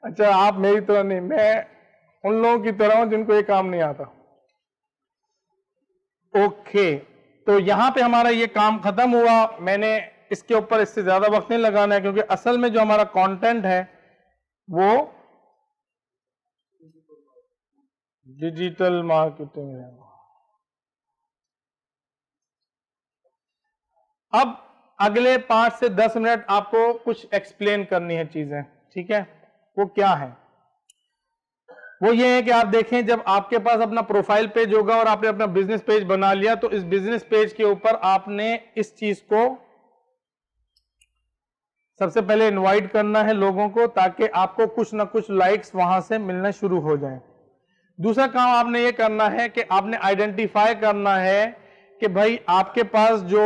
अच्छा, आप मेरी तरह नहीं, मैं उन लोगों की तरह हूं जिनको ये काम नहीं आता। ओके, तो यहां पे हमारा ये काम खत्म हुआ। मैंने इसके ऊपर इससे ज्यादा वक्त नहीं लगाना है, क्योंकि असल में जो हमारा कंटेंट है वो डिजिटल मार्केटिंग है। अब अगले 5 से 10 मिनट आपको कुछ एक्सप्लेन करनी है चीजें, ठीक है। वो क्या है? वो ये है कि आप देखें, जब आपके पास अपना प्रोफाइल पेज होगा और आपने अपना बिजनेस पेज बना लिया, तो इस बिजनेस पेज के ऊपर आपने इस चीज को सबसे पहले इनवाइट करना है लोगों को, ताकि आपको कुछ ना कुछ लाइक्स वहां से मिलना शुरू हो जाए। दूसरा काम आपने ये करना है कि आपने आइडेंटिफाई करना है कि भाई आपके पास जो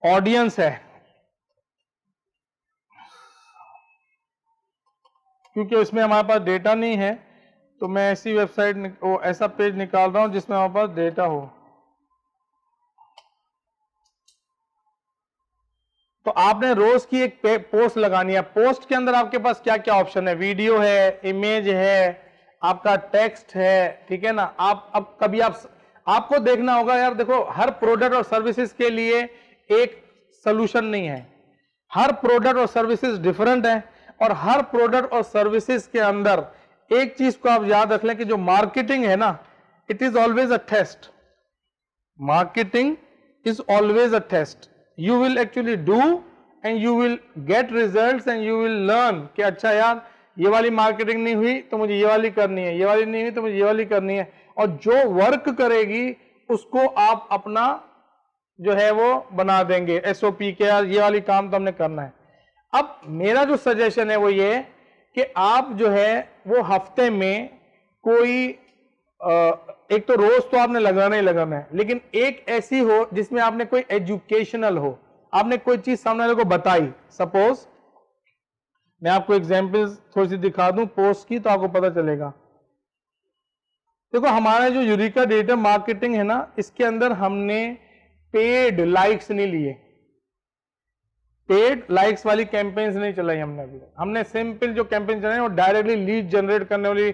ऑडियंस है, क्योंकि इसमें हमारे पास डेटा नहीं है, तो मैं ऐसी वेबसाइट ऐसा पेज निकाल रहा हूं जिसमें हमारे पास डेटा हो। तो आपने रोज की एक पोस्ट लगानी है। पोस्ट के अंदर आपके पास क्या क्या ऑप्शन है? वीडियो है, इमेज है, आपका टेक्स्ट है, ठीक है ना। आप अब कभी आपको देखना होगा यार, देखो हर प्रोडक्ट और सर्विसेज के लिए एक सोल्यूशन नहीं है, हर प्रोडक्ट और सर्विसेज डिफरेंट है, और हर प्रोडक्ट और सर्विसेज के अंदर एक चीज को आप याद रख लें कि जो मार्केटिंग है ना, it is always a test. Marketing is always a test. You will actually do and you will get results and you will learn कि अच्छा यार ये वाली मार्केटिंग नहीं हुई तो मुझे ये वाली करनी है, ये वाली नहीं हुई तो मुझे ये वाली करनी है, और जो वर्क करेगी उसको आप अपना जो है वो बना देंगे SOP के, यार ये वाली काम तो हमने करना है। अब मेरा जो सजेशन है वो ये कि आप जो है वो हफ्ते में कोई एक तो रोज तो आपने लगाना ही लगाना है, लेकिन एक ऐसी हो जिसमें आपने कोई एजुकेशनल हो, आपने कोई चीज सामने वाले को बताई। सपोज मैं आपको एग्जांपल्स थोड़ी सी दिखा दूं पोस्ट की, तो आपको पता चलेगा। देखो हमारा जो यूरेका डिजिटल मार्केटिंग है ना, इसके अंदर हमने पेड लाइक्स नहीं लिए, पेड लाइक्स वाली कैंपेन्स नहीं चलाई हमने अभी। हमने सिंपल जो कैंपेन चलाई वो डायरेक्टली लीड जनरेट करने वाली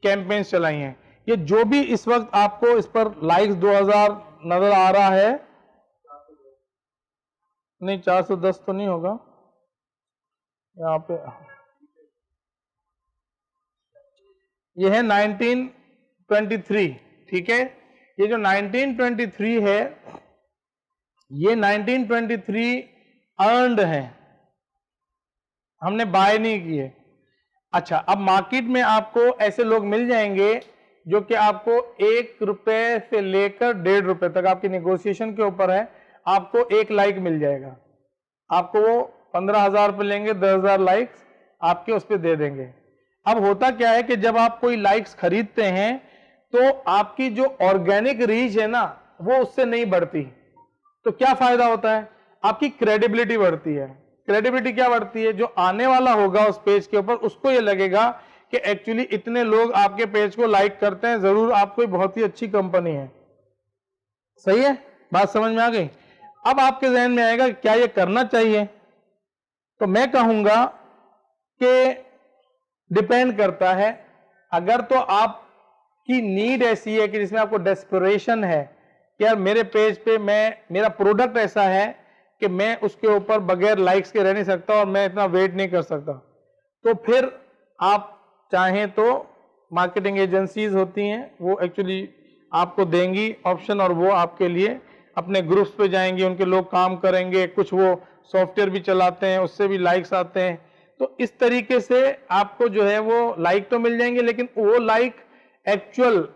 कैंपेन्स चलाई हैं। ये जो भी इस वक्त आपको इस पर लाइक्स 2000 नजर आ रहा है, नहीं 410 तो नहीं होगा यहाँ पे, ये है 1923, ठीक है। ये जो 1923 है, ये 1923 अर्नड है, हमने बाय नहीं किए। अच्छा, अब मार्केट में आपको ऐसे लोग मिल जाएंगे जो कि आपको 1 रुपए से लेकर 1.5 रुपए तक आपकी नेगोशिएशन के ऊपर है, आपको 1 लाइक मिल जाएगा। आपको वो 15,000 रुपये लेंगे, 10,000 लाइक्स आपके उस पर दे देंगे। अब होता क्या है कि जब आप कोई लाइक्स खरीदते हैं तो आपकी जो ऑर्गेनिक रीच है ना, वो उससे नहीं बढ़ती। तो क्या फायदा होता है, आपकी क्रेडिबिलिटी बढ़ती है। क्रेडिबिलिटी क्या बढ़ती है, जो आने वाला होगा उस पेज के ऊपर उसको ये लगेगा कि एक्चुअली इतने लोग आपके पेज को लाइक करते हैं, जरूर आप कोई बहुत ही अच्छी कंपनी है। सही है, बात समझ में आ गई। अब आपके जहन में आएगा क्या ये करना चाहिए, तो मैं कहूंगा कि डिपेंड करता है। अगर तो आपकी नीड ऐसी है कि जिसमें आपको डेस्परेशन है कि यार मेरे पेज पे मेरा प्रोडक्ट ऐसा है कि मैं उसके ऊपर बगैर लाइक्स के रह नहीं सकता और मैं इतना वेट नहीं कर सकता, तो फिर आप चाहें तो मार्केटिंग एजेंसीज होती हैं, वो एक्चुअली आपको देंगी ऑप्शन, और वो आपके लिए अपने ग्रुप्स पे जाएंगे, उनके लोग काम करेंगे, कुछ वो सॉफ्टवेयर भी चलाते हैं, उससे भी लाइक्स आते हैं। तो इस तरीके से आपको जो है वो लाइक तो मिल जाएंगे, लेकिन वो लाइक एक्चुअल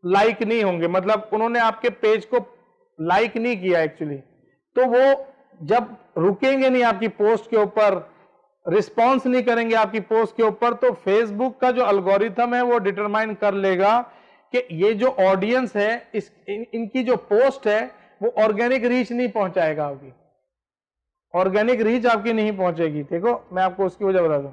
लाइक नहीं होंगे, मतलब उन्होंने आपके पेज को लाइक नहीं किया एक्चुअली। तो वो जब रुकेंगे नहीं आपकी पोस्ट के ऊपर, रिस्पॉन्स नहीं करेंगे आपकी पोस्ट के ऊपर, तो फेसबुक का जो एल्गोरिथम है वो डिटरमाइन कर लेगा कि ये जो ऑडियंस है इनकी जो पोस्ट है वो ऑर्गेनिक रीच नहीं पहुंचाएगा, आपकी ऑर्गेनिक रीच आपकी नहीं पहुंचेगी। देखो मैं आपको उसकी वजह बता दूं।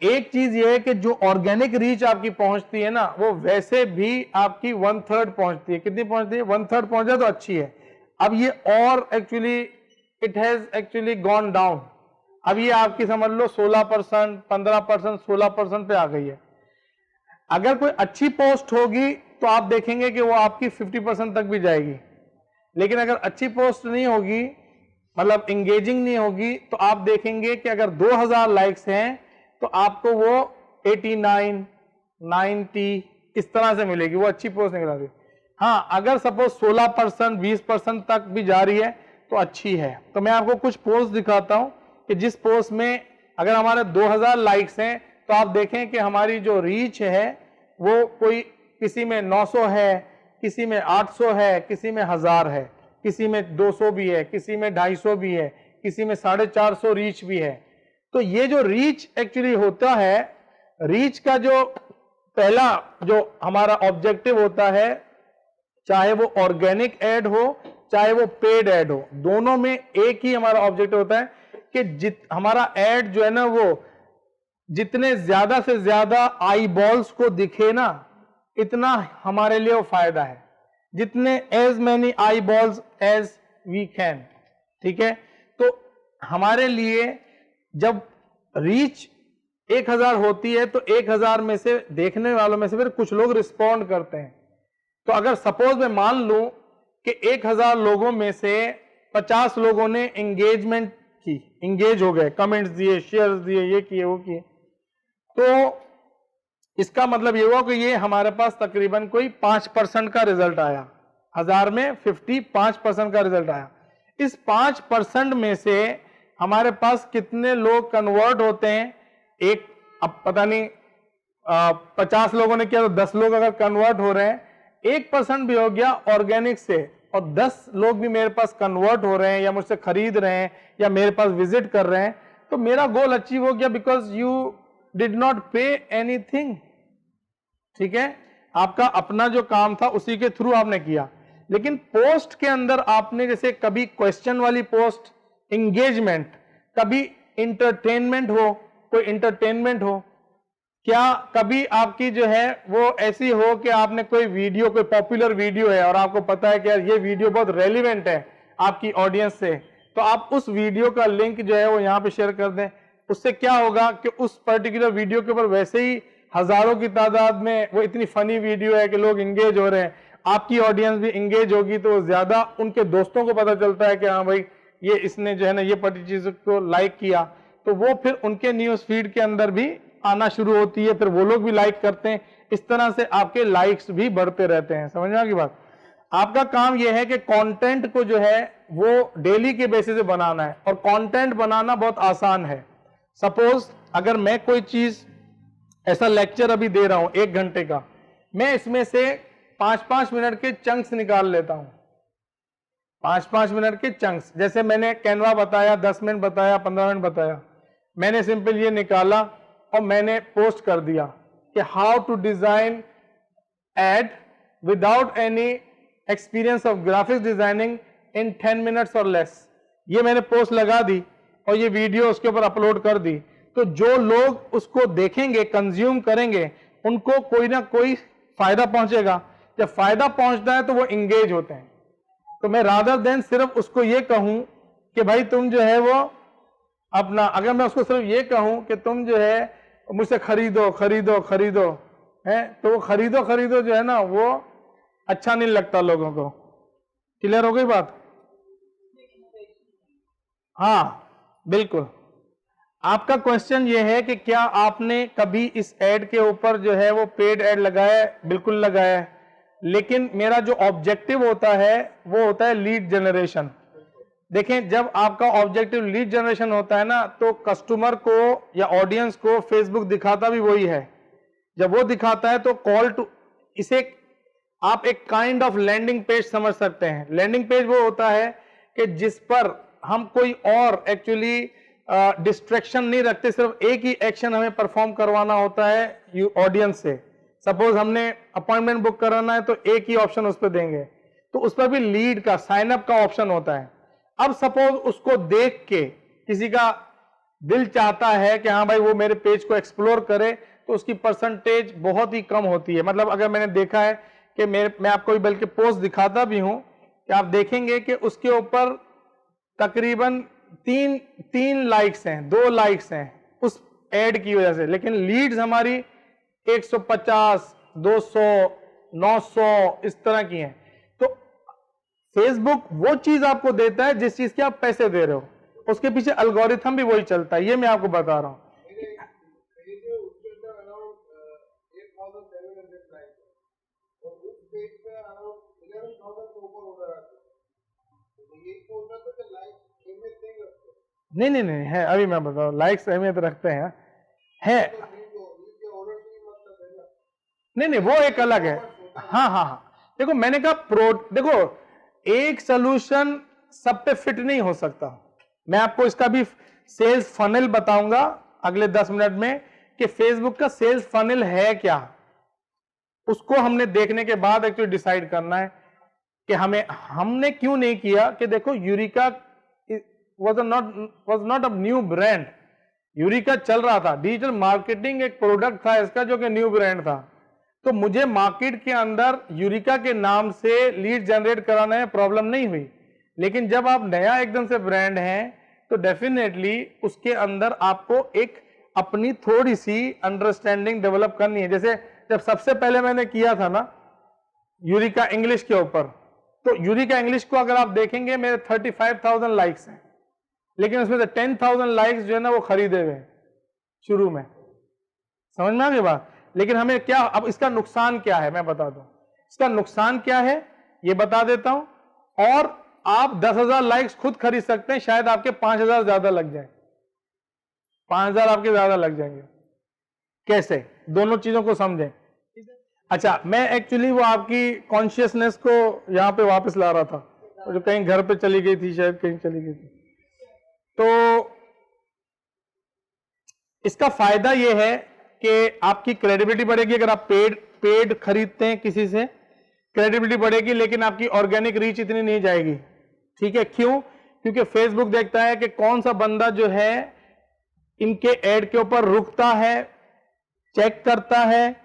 एक चीज ये है कि जो ऑर्गेनिक रीच आपकी पहुंचती है ना, वो वैसे भी आपकी 1/3 पहुंचती है। कितनी पहुंचती है? 1/3 पहुंच जाए तो अच्छी है। अब ये और actually it has actually gone down. अब ये आपकी समझ लो 16%, 15%, 16% पे आ गई है। अगर कोई अच्छी पोस्ट होगी तो आप देखेंगे कि वो आपकी 50% तक भी जाएगी, लेकिन अगर अच्छी पोस्ट नहीं होगी, मतलब इंगेजिंग नहीं होगी, तो आप देखेंगे कि अगर 2000 लाइक्स हैं तो आपको वो 89, 90 इस तरह से मिलेगी, वो अच्छी पोस्ट निकल रही। हाँ, अगर सपोज 16%, 20% तक भी जा रही है तो अच्छी है। तो मैं आपको कुछ पोस्ट दिखाता हूं कि जिस पोस्ट में अगर हमारे 2000 लाइक्स हैं तो आप देखें कि हमारी जो रीच है वो कोई किसी में 900 है, किसी में 800 है, किसी में 1000 है, किसी में 200 भी है, किसी में 250 भी है, किसी में 450 रीच भी है। तो ये जो रीच एक्चुअली होता है, रीच का जो पहला जो हमारा ऑब्जेक्टिव होता है, चाहे वो ऑर्गेनिक एड हो चाहे वो पेड एड हो, दोनों में एक ही हमारा ऑब्जेक्टिव होता है कि हमारा एड जो है ना वो जितने ज्यादा से ज्यादा आई बॉल्स को दिखे ना, इतना हमारे लिए वो फायदा है। जितने as many eyeballs as we can, ठीक है। तो हमारे लिए जब रीच 1000 होती है तो 1000 में से देखने वालों में से फिर कुछ लोग रिस्पॉन्ड करते हैं। तो अगर सपोज मैं मान लूं कि 1000 लोगों में से 50 लोगों ने एंगेजमेंट की, एंगेज हो गए, कमेंट्स दिए, शेयर्स दिए, ये किए वो किए, तो इसका मतलब ये हुआ कि ये हमारे पास तकरीबन कोई 5% का रिजल्ट आया। 1000 में 55% का रिजल्ट आया। इस 5% में से हमारे पास कितने लोग कन्वर्ट होते हैं? एक, अब पता नहीं 50 लोगों ने किया तो 10 लोग अगर कन्वर्ट हो रहे हैं, 1% भी हो गया ऑर्गेनिक से, और 10 लोग भी मेरे पास कन्वर्ट हो रहे हैं या मुझसे खरीद रहे हैं या मेरे पास विजिट कर रहे हैं, तो मेरा गोल अचीव हो गया। Because you did not pay anything, ठीक है, आपका अपना जो काम था उसी के थ्रू आपने किया। लेकिन पोस्ट के अंदर आपने जैसे कभी क्वेश्चन वाली पोस्ट, इंगेजमेंट, कभी इंटरटेनमेंट हो, कोई इंटरटेनमेंट हो, क्या कभी आपकी जो है वो ऐसी हो कि आपने कोई वीडियो, कोई पॉपुलर वीडियो है और आपको पता है कि यार ये वीडियो बहुत रेलिवेंट है आपकी ऑडियंस से, तो आप उस वीडियो का लिंक जो है वो यहां पे शेयर कर दें। उससे क्या होगा कि उस पर्टिकुलर वीडियो के ऊपर वैसे ही हजारों की तादाद में वो इतनी फनी वीडियो है कि लोग इंगेज हो रहे हैं, आपकी ऑडियंस भी इंगेज होगी, तो ज्यादा उनके दोस्तों को पता चलता है कि हाँ भाई ये इसने जो है ना ये पर्टिकुलर चीज को लाइक किया, तो वो फिर उनके न्यूज फीड के अंदर भी आना शुरू होती है, फिर वो लोग भी लाइक करते हैं। इस तरह से आपके लाइक्स भी बढ़ते रहते हैं। समझ में आ गई बात? आपका काम यह है कि कंटेंट को जो है वो डेली के बेसिस पे बनाना है, और कंटेंट बनाना बहुत आसान है। सपोज अगर मैं कोई चीज, ऐसा लेक्चर अभी दे रहा हूं 1 घंटे का, मैं इसमें से 5-5 मिनट के चंक्स निकाल लेता हूं, 5-5 मिनट के चंक्स। जैसे मैंने कैनवा बताया, 10 मिनट बताया, 15 मिनट बताया, मैंने सिंपल ये निकाला और मैंने पोस्ट कर दिया कि how to design ad without any experience of graphics designing in 10 minutes और लेस। ये मैंने पोस्ट लगा दी और ये वीडियो उसके ऊपर अपलोड कर दी, तो जो लोग उसको देखेंगे, कंज्यूम करेंगे, उनको कोई ना कोई फायदा पहुंचेगा। जब फायदा पहुंचता है तो वो इंगेज होते हैं। तो मैं रादर देन सिर्फ उसको ये कहूं कि भाई तुम जो है वो अपना, अगर मैं उसको सिर्फ ये कहूं कि तुम जो है मुझसे खरीदो खरीदो खरीदो, है, तो वो खरीदो खरीदो जो है ना वो अच्छा नहीं लगता लोगों को। क्लियर हो गई बात? हाँ बिल्कुल। आपका क्वेश्चन ये है कि क्या आपने कभी इस एड के ऊपर जो है वो पेड एड लगाया है? बिल्कुल लगाया है, लेकिन मेरा जो ऑब्जेक्टिव होता है वो होता है लीड जनरेशन। देखें, जब आपका ऑब्जेक्टिव लीड जनरेशन होता है ना, तो कस्टमर को या ऑडियंस को फेसबुक दिखाता भी वही है। जब वो दिखाता है तो कॉल टू, इसे आप एक काइंड ऑफ लैंडिंग पेज समझ सकते हैं। लैंडिंग पेज वो होता है कि जिस पर हम कोई और एक्चुअली डिस्ट्रैक्शन नहीं रखते, सिर्फ एक ही एक्शन हमें परफॉर्म करवाना होता है ऑडियंस से। सपोज हमने अपॉइंटमेंट बुक कराना है तो एक ही ऑप्शन उस पर देंगे, तो उस पर भी लीड का, साइन अप का ऑप्शन होता है। अब सपोज उसको देख के किसी का दिल चाहता है कि हाँ भाई वो मेरे पेज को एक्सप्लोर करे, तो उसकी परसेंटेज बहुत ही कम होती है। मतलब अगर मैंने देखा है कि मैं आपको बल्कि पोस्ट दिखाता भी हूं कि आप देखेंगे कि उसके ऊपर तकरीबन तीन लाइक्स हैं, 2 लाइक्स हैं उस एड की वजह से, लेकिन लीड्स हमारी 150, 200, 900 इस तरह की हैं। तो फेसबुक वो चीज आपको देता है जिस चीज के आप पैसे दे रहे हो, उसके पीछे एल्गोरिथम भी वही चलता है। ये मैं आपको बता रहा हूं। नहीं है, अभी मैं बता रहा हूं, लाइक्स अहमियत रखते हैं है। नहीं वो एक अलग है। हाँ देखो, मैंने कहा देखो, एक सोल्यूशन सब पे फिट नहीं हो सकता। मैं आपको इसका भी सेल्स फनल बताऊंगा अगले 10 मिनट में कि फेसबुक का सेल्स फनल है क्या। उसको हमने देखने के बाद एक्चुअली डिसाइड करना है कि हमने क्यों नहीं किया। कि देखो, Eureka was not a new brand. Eureka चल रहा था, डिजिटल मार्केटिंग एक प्रोडक्ट था इसका जो कि न्यू ब्रांड था। तो मुझे मार्केट के अंदर यूरिका के नाम से लीड जनरेट कराने में प्रॉब्लम नहीं हुई। लेकिन जब आप नया एकदम से ब्रांड हैं तो डेफिनेटली उसके अंदर आपको एक अपनी थोड़ी सी अंडरस्टैंडिंग डेवलप करनी है। जैसे जब सबसे पहले मैंने किया था ना यूरिका इंग्लिश के ऊपर, तो यूरिका इंग्लिश को अगर आप देखेंगे मेरे 35,000 लाइक्स हैं, लेकिन उसमें से 10,000 लाइक्स जो है ना वो खरीदे हुए शुरू में। समझ में आ गई बात? लेकिन हमें क्या, अब इसका नुकसान क्या है मैं बता दूं। इसका नुकसान क्या है ये बता देता हूं। और आप 10,000 लाइक्स खुद खरीद सकते हैं, शायद आपके 5,000 ज्यादा लग जाए, 5,000 आपके ज्यादा लग जाएंगे। कैसे? दोनों चीजों को समझें। अच्छा, मैं एक्चुअली वो आपकी कॉन्शियसनेस को यहां पे वापस ला रहा था, जो कहीं घर पे चली गई थी, शायद कहीं चली गई थी। तो इसका फायदा यह है कि आपकी क्रेडिबिलिटी बढ़ेगी। अगर आप पेड खरीदते हैं किसी से, क्रेडिबिलिटी बढ़ेगी, लेकिन आपकी ऑर्गेनिक रीच इतनी नहीं जाएगी। ठीक है, क्यों? क्योंकि फेसबुक देखता है कि कौन सा बंदा जो है इनके ऐड के ऊपर रुकता है, चेक करता है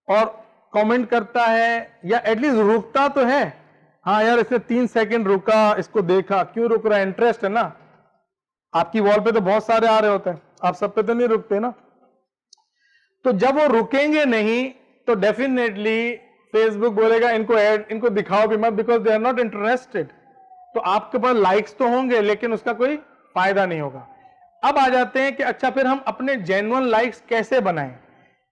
और कमेंट करता है, या एटलीस्ट रुकता तो है। हाँ यार, इसने 3 सेकंड रुका, इसको देखा, क्यों रुक रहा है? इंटरेस्ट है ना। आपकी वॉल पे तो बहुत सारे आ रहे होते हैं, आप सब पे तो नहीं रुकते ना। तो जब वो रुकेंगे नहीं तो डेफिनेटली फेसबुक बोलेगा इनको दिखाओ भी मत, because they are not interested. तो आपके पास लाइक्स तो होंगे लेकिन उसका कोई फायदा नहीं होगा। अब आ जाते हैं कि अच्छा, फिर हम अपने जेन्युइन लाइक्स कैसे बनाएं।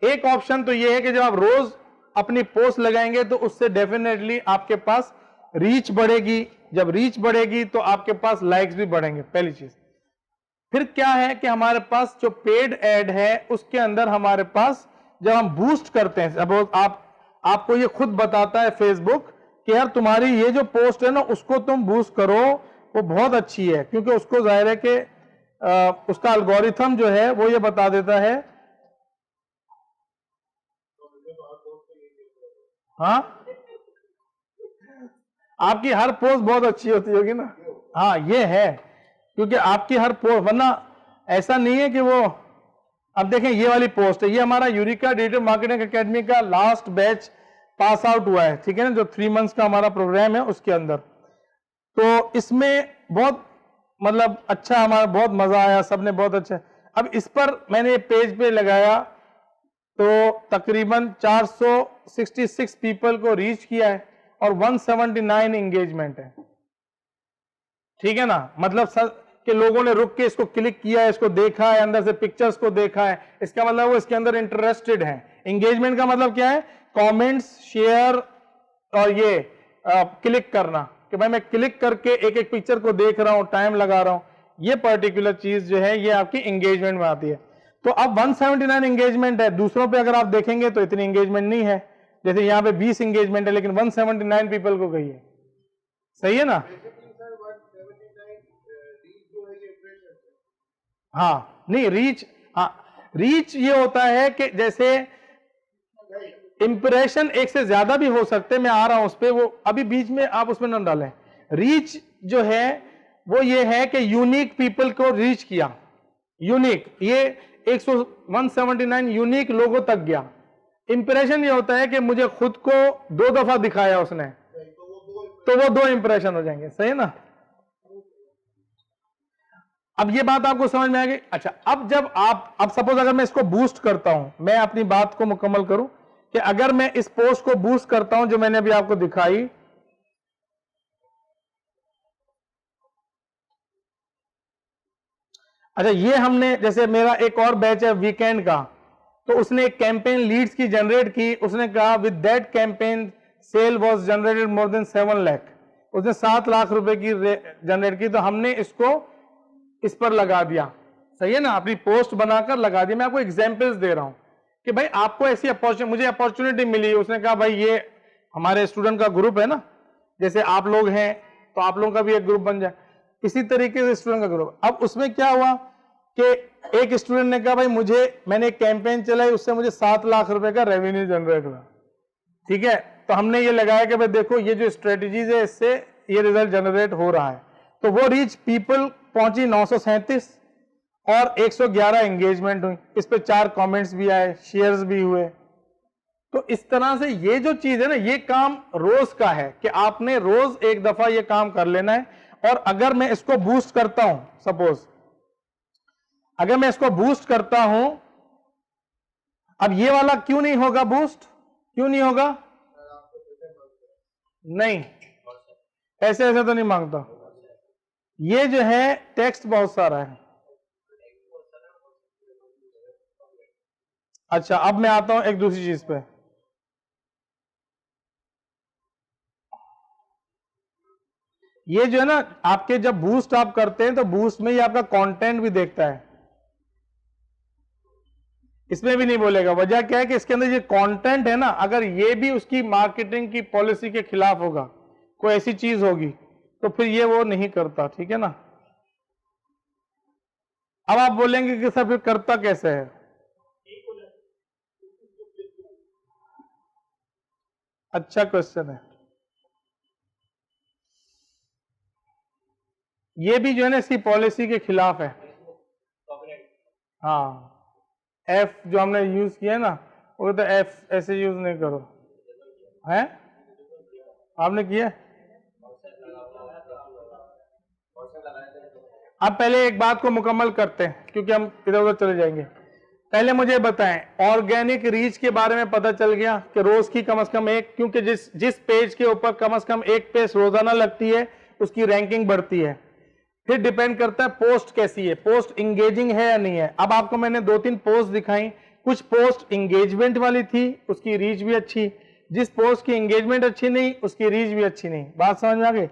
एक ऑप्शन तो यह है कि जब आप रोज अपनी पोस्ट लगाएंगे तो उससे डेफिनेटली आपके पास रीच बढ़ेगी। जब रीच बढ़ेगी तो आपके पास लाइक्स भी बढ़ेंगे, पहली चीज। फिर क्या है कि हमारे पास जो पेड ऐड है उसके अंदर हमारे पास जब हम बूस्ट करते हैं, अब आपको ये खुद बताता है फेसबुक कि यार तुम्हारी ये जो पोस्ट है ना उसको तुम बूस्ट करो, वो बहुत अच्छी है, क्योंकि उसको जाहिर है कि उसका एल्गोरिथम जो है वो ये बता देता है। हाँ, आपकी हर पोस्ट बहुत अच्छी होती होगी ना। हाँ, ये है, क्योंकि आपकी हर पोस्ट, वरना ऐसा नहीं है कि वो, अब देखें ये वाली पोस्ट है, ये हमारा यूरिका डिजिटल मार्केटिंग एकेडमी का लास्ट बैच पास आउट हुआ है, ठीक है ना, जो 3 मंथ्स का हमारा प्रोग्राम है उसके अंदर। तो इसमें बहुत मतलब अच्छा, हमारा बहुत मजा आया, सबने बहुत अच्छा। अब इस पर मैंने पेज पे लगाया तो तकरीबन 466 पीपल को रीच किया है और 179 एंगेजमेंट है। ठीक है ना, मतलब कि लोगों ने रुक के इसको क्लिक किया है, इसको देखा है, अंदर से पिक्चर्स को देखा है, इसका मतलब वो इसके अंदर इंटरेस्टेड है। एंगेजमेंट का मतलब क्या है? कमेंट्स, शेयर और ये क्लिक करना, कि भाई मैं क्लिक करके एक एक पिक्चर को देख रहा हूं, टाइम लगा रहा हूं। ये पर्टिकुलर चीज जो है ये आपकी एंगेजमेंट में आती है। तो अब 179 एंगेजमेंट है, दूसरों पे अगर आप देखेंगे तो इतनी एंगेजमेंट नहीं है। जैसे यहां पे 20 एंगेजमेंट है लेकिन 179 पीपल को गई है। सही है ना? हाँ, नहीं रीच, हाँ रीच ये होता है कि जैसे इंप्रेशन एक से ज्यादा भी हो सकते, मैं आ रहा हूं उस पे, वो अभी बीच में आप उसमें न डालें। रीच जो है वो ये है कि यूनिक पीपल को रीच किया, यूनिक, ये 179 यूनिक लोगों तक गया। इंप्रेशन ये होता है कि मुझे खुद को 2 दफा दिखाया उसने, तो वो 2 इंप्रेशन हो जाएंगे। सही है ना? अब ये बात आपको समझ में आ गई? अच्छा, अब जब अब सपोज अगर मैं इसको बूस्ट करता हूं, मैं अपनी बात को मुकम्मल करूं कि अगर मैं इस पोस्ट को बूस्ट करता हूं जो मैंने अभी आपको दिखाई, अच्छा ये हमने, जैसे मेरा एक और बैच है वीकेंड का, तो उसने एक कैंपेन लीड्स की जनरेट की, उसने कहा with that campaign sale was generated more than 7 lakh, उसने 7 लाख रुपए की जनरेट की। तो हमने इसको इस पर लगा दिया। सही है ना? अपनी पोस्ट बनाकर लगा दिया। मैं आपको एग्जांपल्स दे रहा हूं कि भाई आपको ऐसी अपॉर्चुनिटी, मुझे अपॉर्चुनिटी मिली, उसने कहा भाई ये हमारे स्टूडेंट का ग्रुप है ना, जैसे आप लोग हैं तो आप लोगों का भी एक ग्रुप बन जाए, इसी तरीके से स्टूडेंट का ग्रुप। अब उसमें क्या हुआ कि एक स्टूडेंट ने कहा भाई मैंने एक कैंपेन चलाई, उससे मुझे 7 लाख रुपए का रेवेन्यू जनरेट हुआ। ठीक है, तो हमने ये लगाया कि भाई देखो ये जो स्ट्रेटेजीज है इससे ये रिजल्ट जनरेट हो रहा है। तो वो रीच पीपल पहुंची 937 और 111 एंगेजमेंट हुई। इस पे 4 कमेंट्स भी आए, शेयर्स भी हुए। तो इस तरह से ये जो चीज है ना, ये काम रोज का है कि आपने रोज एक दफा ये काम कर लेना है। और अगर मैं इसको बूस्ट करता हूं, सपोज अगर मैं इसको बूस्ट करता हूं, अब ये वाला क्यों नहीं होगा बूस्ट? क्यों नहीं होगा? नहीं, ऐसे ऐसे तो नहीं मांगता। ये जो है टेक्स्ट बहुत सारा है। अच्छा, अब मैं आता हूं एक दूसरी चीज पे। ये जो है ना, आपके जब बूस्ट आप करते हैं तो बूस्ट में ही आपका कंटेंट भी देखता है, इसमें भी नहीं बोलेगा। वजह क्या है कि इसके अंदर ये कंटेंट है ना, अगर ये भी उसकी मार्केटिंग की पॉलिसी के खिलाफ होगा, कोई ऐसी चीज होगी, तो फिर ये वो नहीं करता। ठीक है ना? अब आप बोलेंगे कि सर फिर करता कैसे है? अच्छा क्वेश्चन है। ये भी जो है ना इसकी पॉलिसी के खिलाफ है। हाँ, एफ जो हमने यूज किया है ना, वो तो एफ ऐसे यूज नहीं करो। है आपने किया? अब पहले एक बात को मुकम्मल करते हैं क्योंकि हम इधर उधर चले जाएंगे। पहले मुझे बताएं, ऑर्गेनिक रीच के बारे में पता चल गया कि रोज की कम से कम एक, क्योंकि जिस पेज के ऊपर कम से कम एक पेज रोजाना लगती है उसकी रैंकिंग बढ़ती है। फिर डिपेंड करता है पोस्ट कैसी है, पोस्ट इंगेजिंग है या नहीं है। अब आपको मैंने 2-3 पोस्ट दिखाई, कुछ पोस्ट इंगेजमेंट वाली थी, उसकी रीच भी अच्छी, जिस पोस्ट की इंगेजमेंट अच्छी नहीं उसकी रीच भी अच्छी नहीं। बात समझ में आ गई?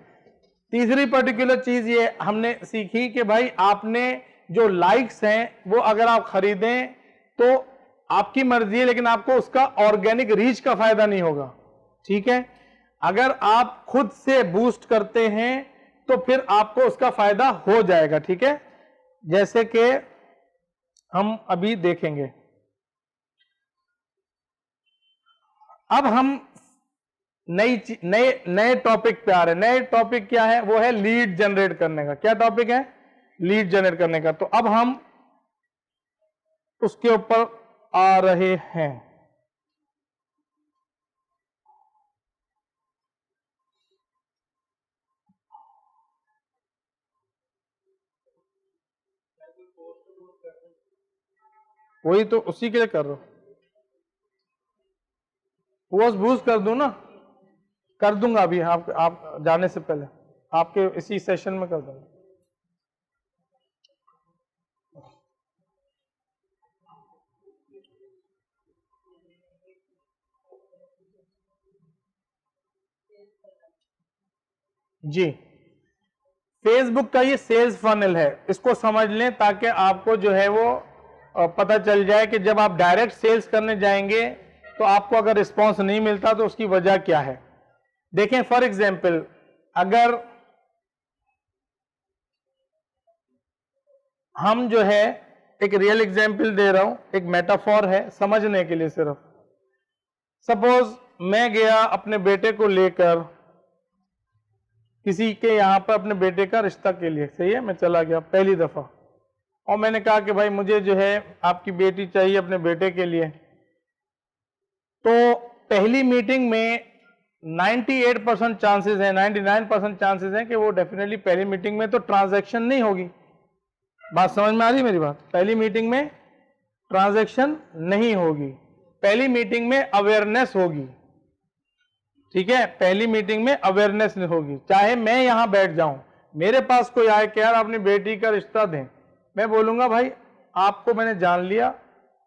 तीसरी पर्टिकुलर चीज ये हमने सीखी कि भाई आपने जो लाइक्स हैं वो अगर आप खरीदें तो आपकी मर्जी है, लेकिन आपको उसका ऑर्गेनिक रीच का फायदा नहीं होगा। ठीक है, अगर आप खुद से बूस्ट करते हैं तो फिर आपको उसका फायदा हो जाएगा। ठीक है, जैसे कि हम अभी देखेंगे। अब हम नए टॉपिक पे आ रहे हैं। नए टॉपिक क्या है? वो है लीड जनरेट करने का। क्या टॉपिक है? लीड जनरेट करने का। तो अब हम उसके ऊपर आ रहे हैं। वही तो उसी के लिए कर रहा हूं, पोस्ट बूस्ट कर दूं ना, कर दूंगा अभी आप जाने से पहले, आपके इसी सेशन में कर दूंगा। जी, फेसबुक का ये सेल्स फनल है, इसको समझ लें ताकि आपको जो है वो पता चल जाए कि जब आप डायरेक्ट सेल्स करने जाएंगे तो आपको अगर रिस्पांस नहीं मिलता तो उसकी वजह क्या है। देखें फॉर एग्जांपल, अगर हम जो है, एक रियल एग्जांपल दे रहा हूं, एक मेटाफॉर है समझने के लिए सिर्फ। सपोज मैं गया अपने बेटे को लेकर किसी के यहां पर अपने बेटे का रिश्ता के लिए, सही है, मैं चला गया पहली दफा और मैंने कहा कि भाई मुझे जो है आपकी बेटी चाहिए अपने बेटे के लिए। तो पहली मीटिंग में 98% चांसेस हैं, 99% चांसेस हैं कि वो डेफिनेटली पहली मीटिंग में तो ट्रांजैक्शन नहीं होगी। बात समझ में आ रही मेरी बात? पहली मीटिंग में ट्रांजैक्शन नहीं होगी, पहली मीटिंग में अवेयरनेस होगी। ठीक है, पहली मीटिंग में अवेयरनेस होगी। चाहे मैं यहां बैठ जाऊं, मेरे पास कोई आए कि यार अपनी बेटी का रिश्ता दें, मैं बोलूंगा भाई आपको मैंने जान लिया,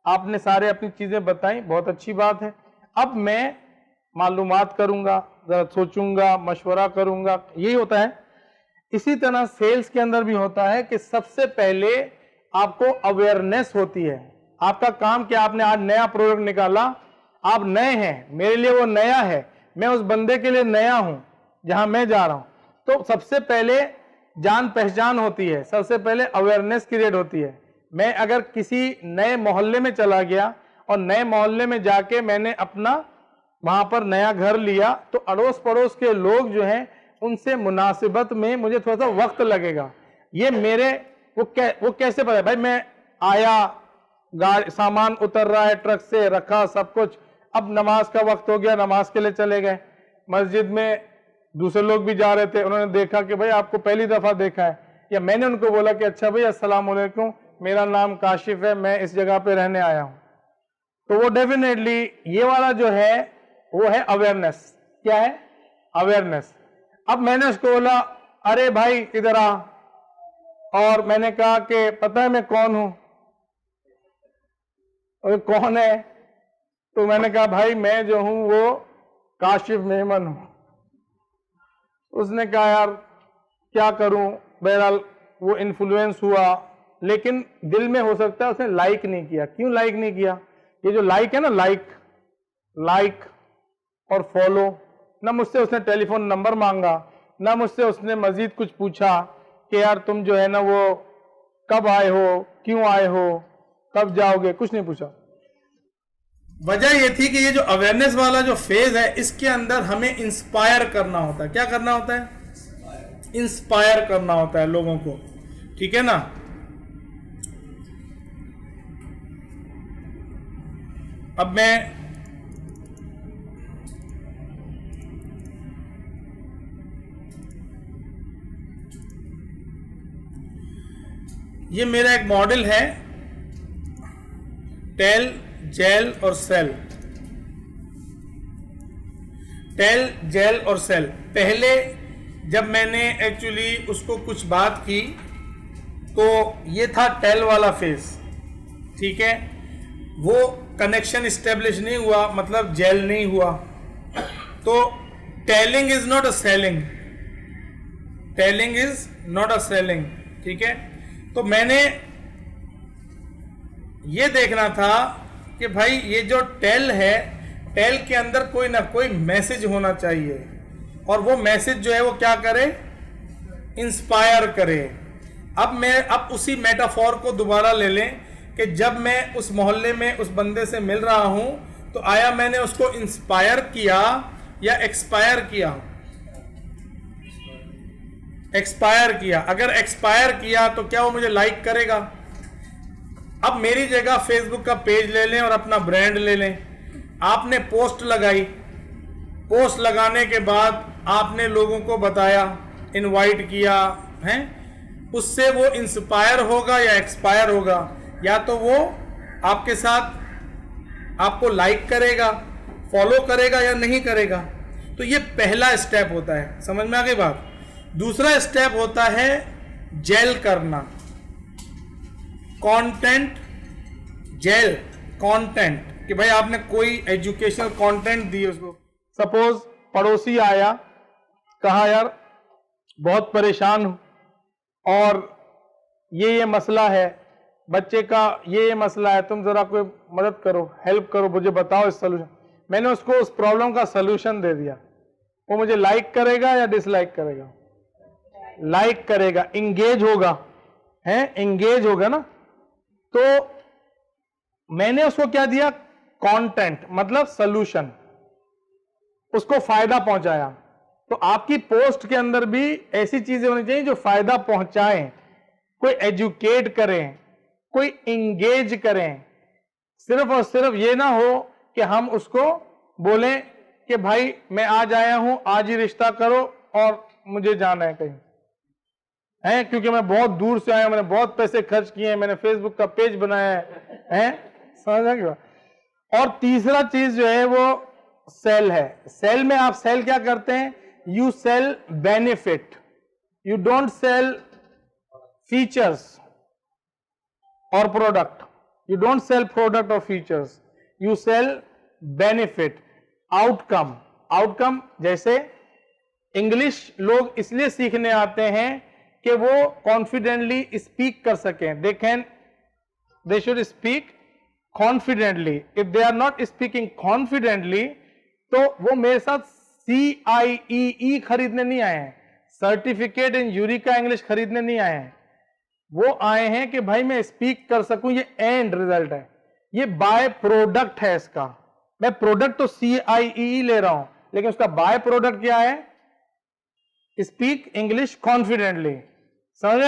आपने सारे अपनी चीजें बताई, बहुत अच्छी बात है, अब मैं मालूमात करूंगा, जरा सोचूंगा, मशवरा करूंगा। यही होता है। इसी तरह सेल्स के अंदर भी होता है कि सबसे पहले आपको अवेयरनेस होती है। आपका काम क्या, आपने आज नया प्रोडक्ट निकाला, आप नए हैं, मेरे लिए वो नया है, मैं उस बंदे के लिए नया हूं जहां मैं जा रहा हूं, तो सबसे पहले जान पहचान होती है, सबसे पहले अवेयरनेस क्रिएट होती है। मैं अगर किसी नए मोहल्ले में चला गया और नए मोहल्ले में जाके मैंने अपना वहां पर नया घर लिया, तो अड़ोस पड़ोस के लोग जो हैं उनसे मुनासिबत में मुझे थोड़ा सा वक्त लगेगा। ये मेरे वो कैसे पता है भाई? मैं आया, गाड़ी सामान उतर रहा है ट्रक से, रखा सब कुछ, अब नमाज का वक्त हो गया, नमाज के लिए चले गए। मस्जिद में दूसरे लोग भी जा रहे थे, उन्होंने देखा कि भाई आपको पहली दफा देखा है, या मैंने उनको बोला कि अच्छा भाई अस्सलाम वालेकुम, मेरा नाम काशिफ है, मैं इस जगह पे रहने आया हूं, तो वो डेफिनेटली ये वाला जो है वो है अवेयरनेस। क्या है? अवेयरनेस। अब मैंने उसको बोला अरे भाई इधर आ, और मैंने कहा कि पता है मैं कौन हूं? और कौन है? तो मैंने कहा भाई मैं जो हूं वो काशिफ मेमन हूं। उसने कहा यार क्या करूं, बहरहाल वो इन्फ्लुएंस हुआ, लेकिन दिल में हो सकता है उसने लाइक नहीं किया। क्यों लाइक नहीं किया? ये जो लाइक है ना, लाइक और फॉलो, ना मुझसे उसने टेलीफोन नंबर मांगा, ना मुझसे उसने मजीद कुछ पूछा कि यार तुम जो है ना वो कब आए हो, क्यों आए हो, कब जाओगे, कुछ नहीं पूछा। वजह ये थी कि ये जो अवेयरनेस वाला जो फेज है, इसके अंदर हमें इंस्पायर करना होता है। क्या करना होता है? इंस्पायर करना होता है लोगों को, ठीक है ना। अब मैं ये मेरा एक मॉडल है, टेल, जेल और सेल। टेल, जेल और सेल। पहले जब मैंने एक्चुअली उसको कुछ बात की तो ये था टेल वाला फेज, ठीक है। वो कनेक्शन स्टेब्लिश नहीं हुआ, मतलब जेल नहीं हुआ। तो telling is not a selling, telling is not a selling, ठीक है। तो मैंने ये देखना था कि भाई ये जो टेल है, टेल के अंदर कोई ना कोई मैसेज होना चाहिए, और वो मैसेज जो है वो क्या करे, इंस्पायर करे। अब उसी मेटाफोर को दोबारा ले लें कि जब मैं उस मोहल्ले में उस बंदे से मिल रहा हूं तो आया मैंने उसको इंस्पायर किया या एक्सपायर किया? एक्सपायर किया। अगर एक्सपायर किया तो क्या वो मुझे लाइक करेगा? अब मेरी जगह फेसबुक का पेज ले लें और अपना ब्रांड ले लें। आपने पोस्ट लगाई, पोस्ट लगाने के बाद आपने लोगों को बताया, इनवाइट किया है, उससे वो इंस्पायर होगा या एक्सपायर होगा? या तो वो आपके साथ आपको लाइक करेगा, फॉलो करेगा या नहीं करेगा। तो ये पहला स्टेप होता है, समझ में आ गई बात। दूसरा स्टेप होता है जेल करना, कंटेंट जेल, कंटेंट कि भाई आपने कोई एजुकेशनल कंटेंट दी उसको। सपोज पड़ोसी आया, कहा यार बहुत परेशान हूं और ये मसला है, बच्चे का ये मसला है, तुम जरा कोई मदद करो, हेल्प करो, मुझे बताओ इस सोल्यूशन। मैंने उसको उस प्रॉब्लम का सोल्यूशन दे दिया। वो मुझे लाइक करेगा या डिसलाइक करेगा? लाइक करेगा, इंगेज होगा, है, इंगेज होगा ना। तो मैंने उसको क्या दिया? कंटेंट, मतलब सोल्यूशन, उसको फायदा पहुंचाया। तो आपकी पोस्ट के अंदर भी ऐसी चीजें होनी चाहिए जो फायदा पहुंचाएं, कोई एजुकेट करें, कोई इंगेज करें। सिर्फ और सिर्फ ये ना हो कि हम उसको बोलें कि भाई मैं आज आया हूं, आज ही रिश्ता करो और मुझे जाना है कहीं, है, क्योंकि मैं बहुत दूर से आया, मैंने बहुत पैसे खर्च किए हैं, मैंने फेसबुक का पेज बनाया है, समझ गए। और तीसरा चीज जो है वो सेल है। सेल में आप सेल क्या करते हैं? You sell benefit, you don't sell features और product, you don't sell product और features, you sell benefit, outcome. Outcome जैसे इंग्लिश लोग इसलिए सीखने आते हैं कि वो कॉन्फिडेंटली स्पीक कर सकें। They should speak confidently. If they are not speaking confidently तो वो मेरे साथ CIEE खरीदने नहीं आए हैं, सर्टिफिकेट इन यूरिका इंग्लिश खरीदने नहीं आए हैं। वो आए हैं कि भाई मैं स्पीक कर सकूं, ये एंड रिजल्ट है, ये बाय प्रोडक्ट है इसका। मैं प्रोडक्ट तो CIEE ले रहा हूं, लेकिन उसका बाय प्रोडक्ट क्या है? Speak English confidently. समझ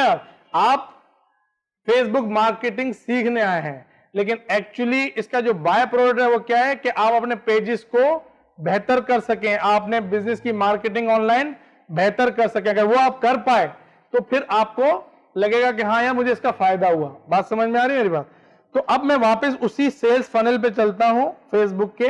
आप फेसबुक मार्केटिंग सीखने आए हैं, लेकिन एक्चुअली इसका जो बाय प्रोडक्ट है वो क्या है कि आप अपने पेजेस को बेहतर कर सकें, आप अपने बिजनेस की मार्केटिंग ऑनलाइन बेहतर कर सकें। अगर वो आप कर पाए तो फिर आपको लगेगा कि हाँ यार मुझे इसका फायदा हुआ। बात समझ में आ रही है मेरी बात? तो अब मैं वापस उसी सेल्स फनल पे चलता हूं फेसबुक के।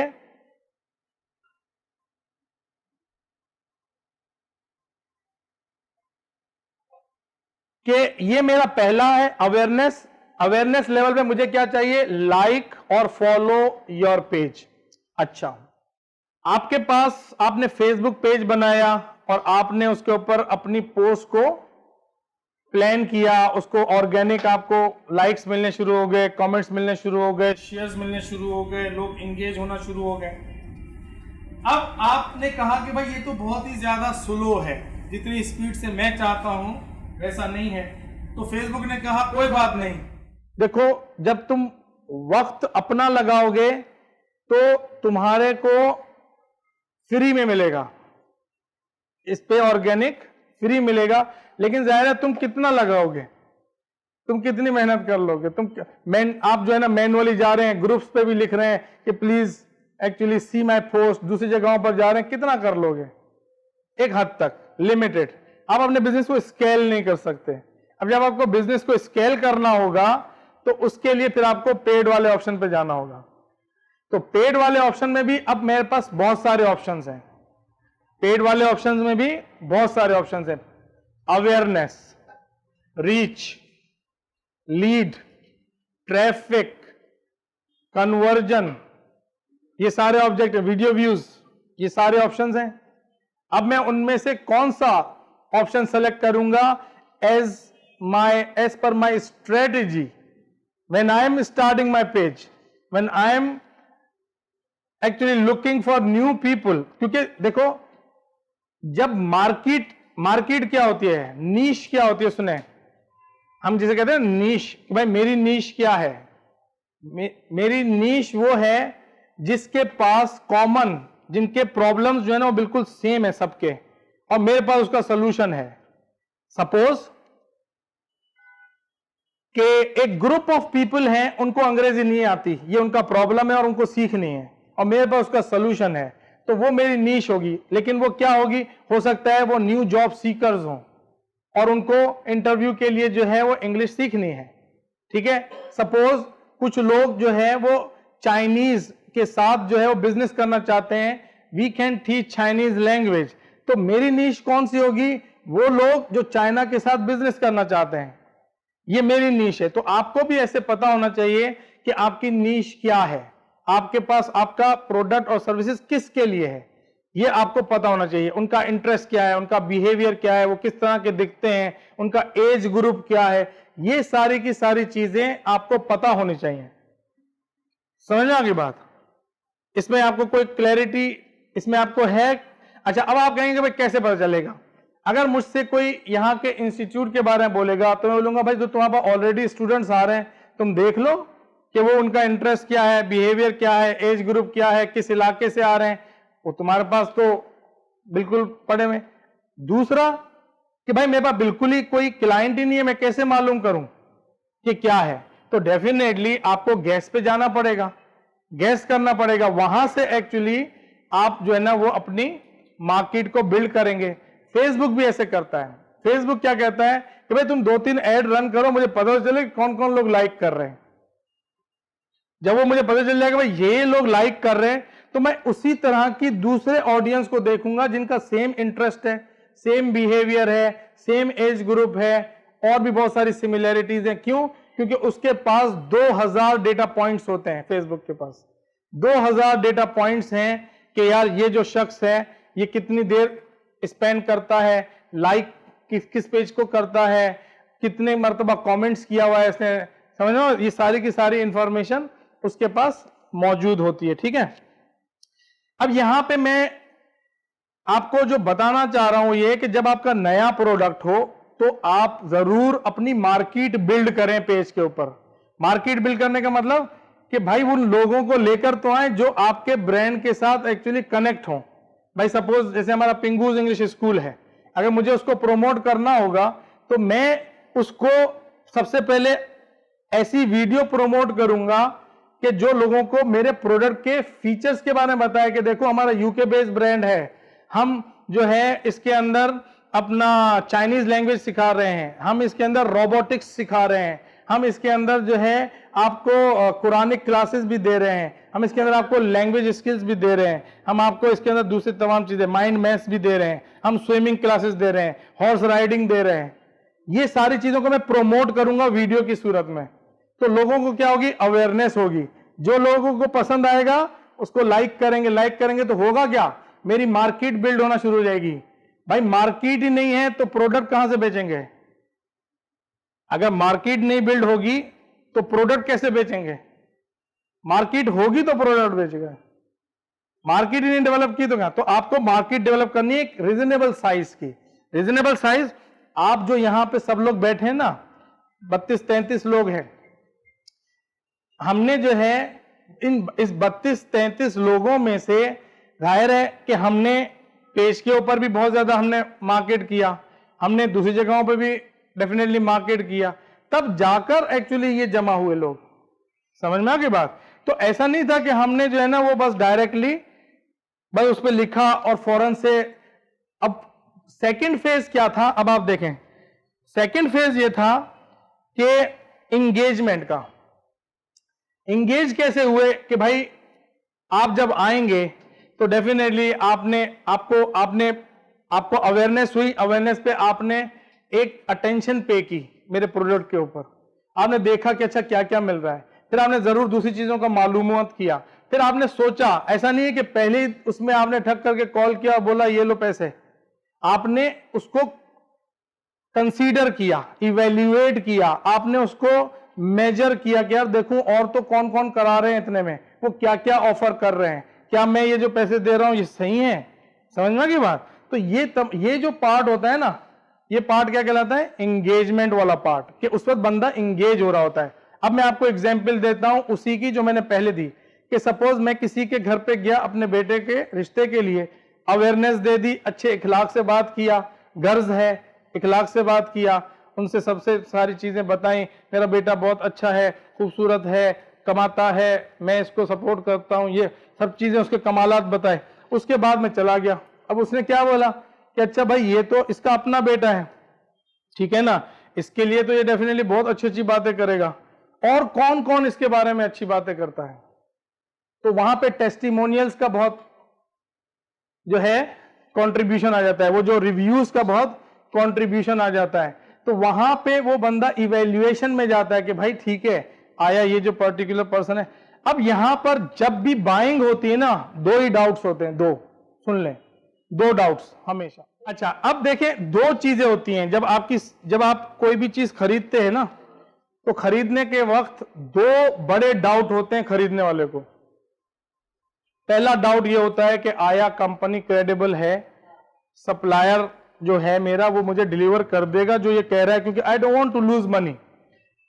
कि ये मेरा पहला है अवेयरनेस। अवेयरनेस लेवल पे मुझे क्या चाहिए? लाइक और फॉलो योर पेज। अच्छा, आपके पास आपने फेसबुक पेज बनाया और आपने उसके ऊपर अपनी पोस्ट को प्लान किया, उसको ऑर्गेनिक आपको लाइक्स मिलने शुरू हो गए, कमेंट्स मिलने शुरू हो गए, शेयर्स मिलने शुरू हो गए, लोग इंगेज होना शुरू हो गए। अब आपने कहा कि भाई ये तो बहुत ही ज्यादा स्लो है, जितनी स्पीड से मैं चाहता हूं वैसा नहीं है। तो फेसबुक ने कहा कोई बात नहीं, देखो जब तुम वक्त अपना लगाओगे तो तुम्हारे को फ्री में मिलेगा, इस पे ऑर्गेनिक फ्री मिलेगा, लेकिन जाहिर है तुम कितना लगाओगे, तुम कितनी मेहनत कर लोगे। आप जो है ना मैनुअली जा रहे हैं, ग्रुप्स पे भी लिख रहे हैं कि please actually see my post, दूसरी जगहों पर जा रहे हैं, कितना कर लोगे? एक हद तक लिमिटेड। आप अपने बिजनेस को स्केल नहीं कर सकते। अब जब आपको बिजनेस को स्केल करना होगा तो उसके लिए फिर आपको पेड वाले ऑप्शन पे जाना होगा। तो पेड वाले ऑप्शन में भी अब मेरे पास बहुत सारे ऑप्शंस हैं। पेड वाले ऑप्शंस में भी बहुत सारे ऑप्शंस हैं। Awareness, reach, lead, traffic, conversion, ये सारे ऑब्जेक्ट, वीडियो व्यूज, ये सारे ऑप्शंस हैं। अब मैं उनमें से कौन सा ऑप्शन सेलेक्ट करूंगा as per my strategy when I am starting my page, when I am actually looking for new people. क्योंकि देखो जब मार्केट क्या होती है, नीश क्या होती है, सुने हम जिसे कहते हैं नीश, कि भाई मेरी नीश क्या है। मेरी नीश वो है जिसके पास कॉमन, जिनके प्रॉब्लम्स जो है ना वो बिल्कुल सेम है सबके, और मेरे पास उसका सोल्यूशन है। सपोज कि एक ग्रुप ऑफ पीपल हैं, उनको अंग्रेजी नहीं आती, ये उनका प्रॉब्लम है और उनको सीखनी है, और मेरे पास उसका सोल्यूशन है, तो वो मेरी नीश होगी। लेकिन वो क्या होगी, हो सकता है वो न्यू जॉब सीकर्स हों और उनको इंटरव्यू के लिए जो है वो इंग्लिश सीखनी है, ठीक है। सपोज कुछ लोग जो है वो चाइनीज के साथ जो है वो बिजनेस करना चाहते हैं, we can teach Chinese language, तो मेरी नीश कौन सी होगी, वो लोग जो चाइना के साथ बिजनेस करना चाहते हैं, ये मेरी नीश है। तो आपको भी ऐसे पता होना चाहिए कि आपकी नीश क्या है, आपके पास आपका प्रोडक्ट और सर्विसेज किसके लिए है, ये आपको पता होना चाहिए। उनका इंटरेस्ट क्या है, उनका बिहेवियर क्या है, वो किस तरह के दिखते हैं, उनका एज ग्रुप क्या है, ये सारी की सारी चीजें आपको पता होनी चाहिए। समझ में आ गई बात? इसमें आपको कोई क्लैरिटी इसमें आपको है? अच्छा, अब आप कहेंगे भाई कैसे पता चलेगा? अगर मुझसे कोई यहाँ के इंस्टीट्यूट के बारे में बोलेगा तो मैं बोलूंगा भाई जो तुम्हारे पास ऑलरेडी स्टूडेंट्स आ रहे हैं, तुम देख लो कि वो उनका इंटरेस्ट क्या है, बिहेवियर क्या है, एज ग्रुप क्या है, किस इलाके से आ रहे हैं, वो तुम्हारे पास तो बिल्कुल पड़े हुए। दूसरा कि भाई मेरे पास बिल्कुल ही कोई क्लाइंट ही नहीं है, मैं कैसे मालूम करूं कि क्या है? तो डेफिनेटली आपको गैस पे जाना पड़ेगा, गैस करना पड़ेगा, वहां से एक्चुअली आप जो है ना वो अपनी मार्केट को बिल्ड करेंगे। फेसबुक भी ऐसे करता है। फेसबुक क्या कहता है कि भाई तुम 2-3 ऐड रन करो, मुझे पता चले कौन कौन लोग लाइक कर रहे हैं। जब वो मुझे पता चल जाएगा भाई ये लोग लाइक कर रहे हैं, तो मैं उसी तरह की दूसरे ऑडियंस को देखूंगा जिनका सेम इंटरेस्ट है, सेम बिहेवियर है, सेम एज ग्रुप है, और भी बहुत सारी सिमिलैरिटीज हैं। क्यों? क्योंकि उसके पास 2000 डेटा पॉइंट्स होते हैं। फेसबुक के पास 2000 डेटा पॉइंट्स हैं कि यार ये जो शख्स है ये कितनी देर स्पेंड करता है, लाइक किस पेज को करता है, कितने मर्तबा कमेंट्स किया हुआ है इसने, समझ लो, ये सारी की सारी इंफॉर्मेशन उसके पास मौजूद होती है, ठीक है। अब यहां पे मैं आपको जो बताना चाह रहा हूं ये कि जब आपका नया प्रोडक्ट हो तो आप जरूर अपनी मार्केट बिल्ड करें पेज के ऊपर। मार्केट बिल्ड करने का मतलब कि भाई उन लोगों को लेकर तो आए जो आपके ब्रांड के साथ एक्चुअली कनेक्ट हो। भाई सपोज जैसे हमारा पिंगूज इंग्लिश स्कूल है, अगर मुझे उसको प्रमोट करना होगा तो मैं उसको सबसे पहले ऐसी वीडियो प्रमोट करूंगा कि जो लोगों को मेरे प्रोडक्ट के फीचर्स के बारे में बताए कि देखो हमारा यूके बेस्ड ब्रांड है, हम जो है इसके अंदर अपना चाइनीज लैंग्वेज सिखा रहे हैं, हम इसके अंदर रोबोटिक्स सिखा रहे हैं, हम इसके अंदर जो है आपको कुरानिक क्लासेस भी दे रहे हैं, हम इसके अंदर आपको लैंग्वेज स्किल्स भी दे रहे हैं, हम आपको इसके अंदर दूसरी तमाम चीजें माइंड मैथ्स भी दे रहे हैं, हम स्विमिंग क्लासेस दे रहे हैं, हॉर्स राइडिंग दे रहे हैं। ये सारी चीजों को मैं प्रोमोट करूंगा वीडियो की सूरत में, तो लोगों को क्या होगी, अवेयरनेस होगी। जो लोगों को पसंद आएगा उसको लाइक करेंगे तो होगा क्या, मेरी मार्केट बिल्ड होना शुरू हो जाएगी। भाई मार्केट ही नहीं है तो प्रोडक्ट कहां से बेचेंगे? अगर मार्केट नहीं बिल्ड होगी तो प्रोडक्ट कैसे बेचेंगे? मार्केट होगी तो प्रोडक्ट बेचेगा, मार्केट ही नहीं डेवलप की तो क्या? तो आपको मार्केट डेवलप करनी है एक रीजनेबल साइज की। रीजनेबल साइज, आप जो यहां पे सब लोग बैठे हैं ना, 32-33 लोग हैं, हमने जो है इस 32-33 लोगों में से जाहिर है कि हमने पेज के ऊपर भी बहुत ज्यादा हमने मार्केट किया, हमने दूसरी जगहों पे भी डेफिनेटली मार्केट किया, तब जाकर एक्चुअली ये जमा हुए लोग। समझ में आ गई बात? तो ऐसा नहीं था कि हमने जो है ना वो बस डायरेक्टली बस उस पर लिखा और फौरन से। अब सेकंड फेज क्या था, अब आप देखें सेकंड फेज ये था कि इंगेजमेंट का। इंगेज कैसे हुए कि भाई आप जब आएंगे तो डेफिनेटली आपको अवेयरनेस हुई, अवेयरनेस पे आपने एक अटेंशन पे की मेरे प्रोडक्ट के ऊपर, आपने देखा कि अच्छा क्या क्या मिल रहा है, फिर आपने जरूर दूसरी चीजों का मालूमात किया, फिर आपने सोचा, ऐसा नहीं है कि पहले ही उसमें आपने ठग करके कॉल किया और बोला ये लो पैसे, आपने उसको कंसीडर किया, इवेल्युएट किया, आपने उसको मेजर किया कि यार देखूं और तो कौन कौन करा रहे हैं इतने में, वो क्या क्या ऑफर कर रहे हैं, क्या मैं ये जो पैसे दे रहा हूं ये सही है। समझ में आ गई बात? तो ये जो पार्ट होता है ना, ये पार्ट क्या कहलाता है? एंगेजमेंट वाला पार्ट, कि उस वक्त बंदा एंगेज हो रहा होता है। अब मैं आपको एग्जांपल देता हूं उसी की जो मैंने पहले दी, कि सपोज मैं किसी के घर पे गया अपने बेटे के रिश्ते के लिए, अवेयरनेस दे दी, अच्छे इखलाक से बात किया, गर्ज है इखलाक से बात किया, उनसे सबसे सारी चीजें बताई, मेरा बेटा बहुत अच्छा है, खूबसूरत है, कमाता है, मैं इसको सपोर्ट करता हूं, ये सब चीजें उसके कमालात बताए। उसके बाद मैं चला गया। अब उसने क्या बोला कि अच्छा भाई ये तो इसका अपना बेटा है, ठीक है ना, इसके लिए तो ये डेफिनेटली बहुत अच्छी अच्छी बातें करेगा, और कौन कौन इसके बारे में अच्छी बातें करता है। तो वहां पे टेस्टिमोनियल्स का बहुत जो है कंट्रीब्यूशन आ जाता है, वो जो रिव्यूज का बहुत कंट्रीब्यूशन आ जाता है। तो वहां पे वो बंदा इवेल्युएशन में जाता है कि भाई ठीक है, आया ये जो पर्टिकुलर पर्सन है। अब यहां पर जब भी बाइंग होती है ना, दो ही डाउट्स होते हैं, दो, सुन लें, दो डाउट्स हमेशा। अच्छा, अब देखें, दो चीजें होती हैं जब आप कोई भी चीज खरीदते हैं ना, तो खरीदने के वक्त दो बड़े डाउट होते हैं खरीदने वाले को। पहला डाउट ये होता है कि आया कंपनी क्रेडिबल है, सप्लायर जो है मेरा वो मुझे डिलीवर कर देगा जो ये कह रहा है, क्योंकि I don't want to lose money,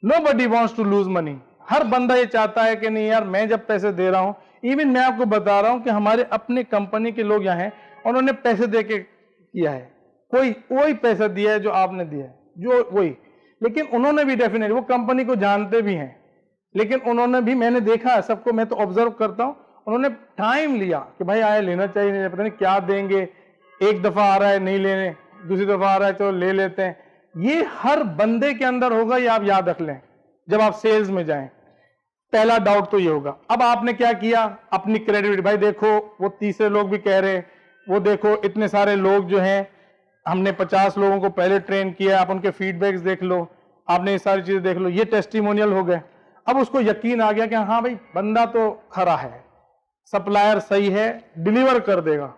nobody wants to lose money. हर बंदा ये चाहता है कि नहीं यार, मैं जब पैसे दे रहा हूं, इवन मैं आपको बता रहा हूं कि हमारे अपने कंपनी के लोग यहाँ हैं, उन्होंने पैसे दे के किया है, कोई वही पैसा दिया है जो आपने दिया है, जो वही, लेकिन उन्होंने भी डेफिनेटली, वो कंपनी को जानते भी हैं, लेकिन उन्होंने भी, मैंने देखा है सबको, मैं तो ऑब्जर्व करता हूं, उन्होंने टाइम लिया कि भाई आया लेना चाहिए, नहीं पता नहीं क्या देंगे, एक दफा आ रहा है नहीं लेने, दूसरी दफा आ रहा है चलो ले लेते हैं। ये हर बंदे के अंदर होगा, ये आप याद रख लें जब आप सेल्स में जाएं। पहला डाउट तो ये होगा। अब आपने क्या किया, अपनी क्रेडिबिलिटी, भाई देखो वो तीसरे लोग भी कह रहे हैं, वो देखो इतने सारे लोग जो हैं, हमने 50 लोगों को पहले ट्रेन किया, आप उनके फीडबैक्स देख लो, आपने ये सारी चीजें देख लो, ये टेस्टिमोनियल हो गए। अब उसको यकीन आ गया कि हाँ भाई बंदा तो खरा है, सप्लायर सही है, डिलीवर कर देगा।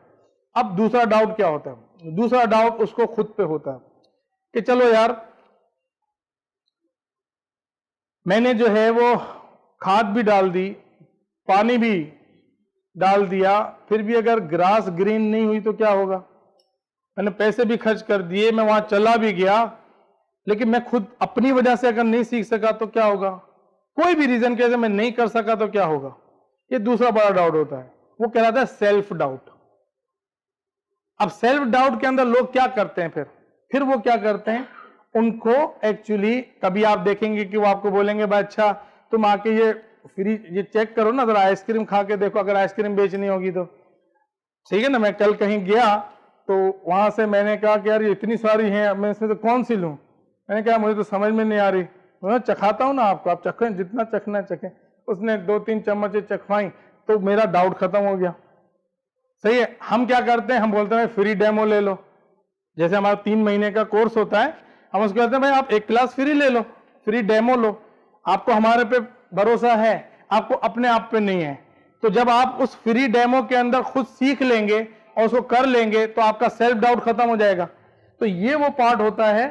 अब दूसरा डाउट क्या होता है? दूसरा डाउट उसको खुद पे होता है कि चलो यार, मैंने जो है वो खाद भी डाल दी, पानी भी डाल दिया, फिर भी अगर ग्रास ग्रीन नहीं हुई तो क्या होगा? मैंने पैसे भी खर्च कर दिए, मैं वहां चला भी गया, लेकिन मैं खुद अपनी वजह से अगर नहीं सीख सका तो क्या होगा? कोई भी रीजन की वजह से मैं नहीं कर सका तो क्या होगा? ये दूसरा बड़ा डाउट होता है, वो कहलाता है सेल्फ डाउट। अब सेल्फ डाउट के अंदर लोग क्या करते हैं, फिर वो क्या करते हैं, उनको एक्चुअली कभी आप देखेंगे कि वो आपको बोलेंगे भाई अच्छा तुम आके ये फ्री ये चेक करो ना, जरा आइसक्रीम खा के देखो, अगर आइसक्रीम बेचनी होगी तो। ठीक है ना, मैं कल कहीं गया तो वहां से मैंने कहा कि यार ये इतनी सारी हैं, मैं इसमें से कौन सी लूं? मैंने कहा मुझे तो समझ में नहीं आ रही। मैं चखाता हूं ना आपको, आप चखें, जितना चखना चखें। उसने 2-3 चम्मच चखवाई तो मेरा डाउट खत्म हो गया। सही है, हम क्या करते हैं, हम बोलते हैं फ्री डेमो ले लो, जैसे हमारा 3 महीने का कोर्स होता है, हम उसको कहते हैं भाई आप 1 क्लास फ्री ले लो, फ्री डेमो लो। आपको हमारे पे भरोसा है, आपको अपने आप पे नहीं है। तो जब आप उस फ्री डेमो के अंदर खुद सीख लेंगे और उसको कर लेंगे तो आपका सेल्फ डाउट खत्म हो जाएगा। तो ये वो पार्ट होता है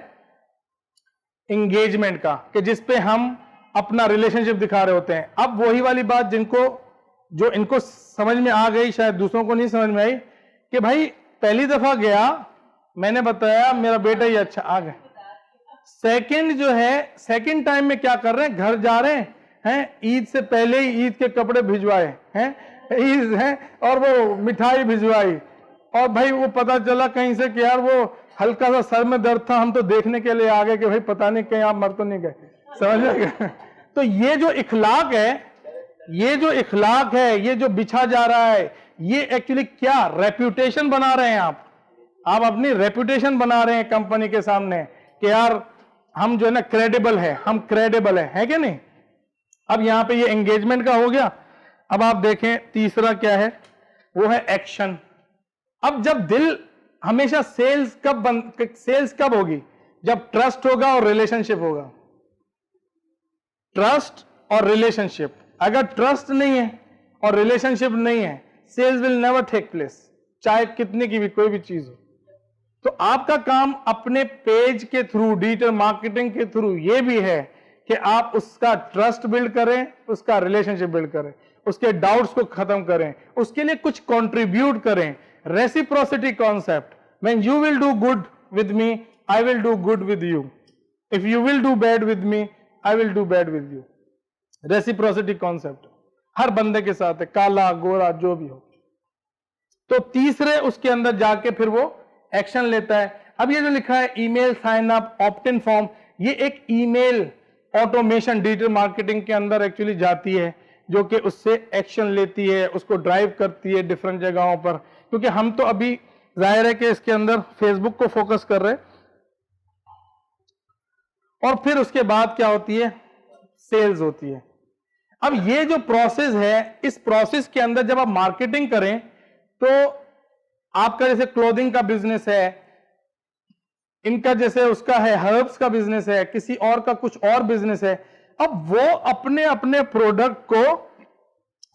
एंगेजमेंट का, कि जिसपे हम अपना रिलेशनशिप दिखा रहे होते हैं। अब वही वाली बात जो इनको समझ में आ गई, शायद दूसरों को नहीं समझ में आई, कि भाई पहली दफा गया, मैंने बताया मेरा बेटा ही अच्छा, आ गए। सेकंड जो है, सेकंड टाइम में क्या कर रहे हैं, घर जा रहे हैं, हैं, ईद से पहले ही ईद के कपड़े भिजवाए हैं, ईद है, और वो मिठाई भिजवाई, और भाई वो पता चला कहीं से कि यार वो हल्का सा सर में दर्द था, हम तो देखने के लिए आ गए कि भाई पता नहीं कहीं आप मर तो नहीं गए, समझ गए। तो ये जो इखलाक है, ये जो इखलाक है, ये जो बिछा जा रहा है, ये एक्चुअली क्या रेप्यूटेशन बना रहे हैं आप अपनी रेप्यूटेशन बना रहे हैं कंपनी के सामने कि यार हम जो है ना क्रेडिबल है, हम क्रेडिबल है कि नहीं। अब यहां पे ये एंगेजमेंट का हो गया। अब आप देखें तीसरा क्या है, वो है एक्शन। अब जब दिल हमेशा सेल्स कब होगी, जब ट्रस्ट होगा और रिलेशनशिप होगा। ट्रस्ट और रिलेशनशिप, अगर ट्रस्ट नहीं है और रिलेशनशिप नहीं है, sales will never take place, चाहे कितनी की भी कोई भी चीज हो। तो आपका काम अपने पेज के थ्रू, डिजिटल मार्केटिंग के थ्रू ये भी है कि आप उसका ट्रस्ट बिल्ड करें, उसका रिलेशनशिप बिल्ड करें, उसके डाउट्स को खत्म करें, उसके लिए कुछ कंट्रीब्यूट करें। Reciprocity concept, when you will do good with me, I will do good with you, if you will do bad with me, I will do bad with you. Reciprocity concept हर बंदे के साथ है, काला गोरा जो भी हो। तो तीसरे उसके अंदर जाके फिर वो एक्शन लेता है। अब ये जो लिखा है email sign up opt in form, ये एक ईमेल ऑटोमेशन डिजिटल मार्केटिंग के अंदर एक्चुअली जाती है, जो कि उससे एक्शन लेती है, उसको ड्राइव करती है डिफरेंट जगहों पर। क्योंकि हम तो अभी जाहिर है कि इसके अंदर फेसबुक को फोकस कर रहे हैं, और फिर उसके बाद क्या होती है, सेल्स होती है। अब ये जो प्रोसेस है, इस प्रोसेस के अंदर जब आप मार्केटिंग करें, तो आपका जैसे क्लोथिंग का बिजनेस है, इनका जैसे उसका है हर्ब्स का बिजनेस है, किसी और का कुछ और बिजनेस है। अब वो अपने अपने प्रोडक्ट को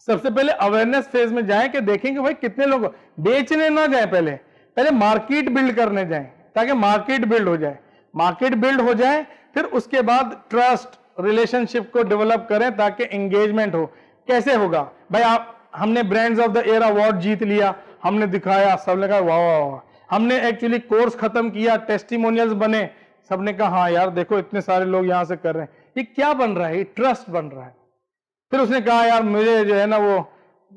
सबसे पहले अवेयरनेस फेज में जाएं कि देखें कि भाई कितने लोग, बेचने ना जाए, पहले मार्केट बिल्ड करने जाएं, ताकि मार्केट बिल्ड हो जाए। मार्केट बिल्ड हो जाए, फिर उसके बाद ट्रस्ट रिलेशनशिप को डेवलप करें ताकि एंगेजमेंट हो। कैसे होगा भाई, आप हमने brands of the year award जीत लिया, हमने दिखाया, सबने कहा वाह वाह वाह, हमने एक्चुअली कोर्स खत्म किया, टेस्टिमोनियल्स बने, सबने कहा हाँ यार देखो इतने सारे लोग यहां से कर रहे हैं, ये क्या बन रहा है, ये ट्रस्ट बन रहा है। फिर उसने कहा यार मुझे जो है ना वो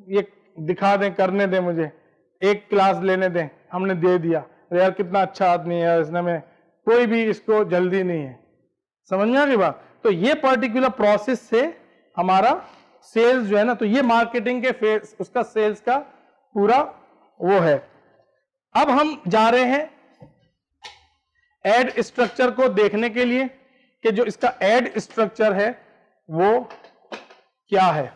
ये दिखा दें, करने दें, मुझे एक क्लास लेने दें, हमने दे दिया, तो यार कितना अच्छा आदमी है, इसने में कोई भी इसको जल्दी नहीं है, समझ में आ गई बात। तो ये पर्टिकुलर प्रोसेस से हमारा सेल्स जो है ना, तो ये मार्केटिंग के फेज, उसका सेल्स का पूरा वो है। अब हम जा रहे हैं एड स्ट्रक्चर को देखने के लिए कि जो इसका एड स्ट्रक्चर है वो क्या है।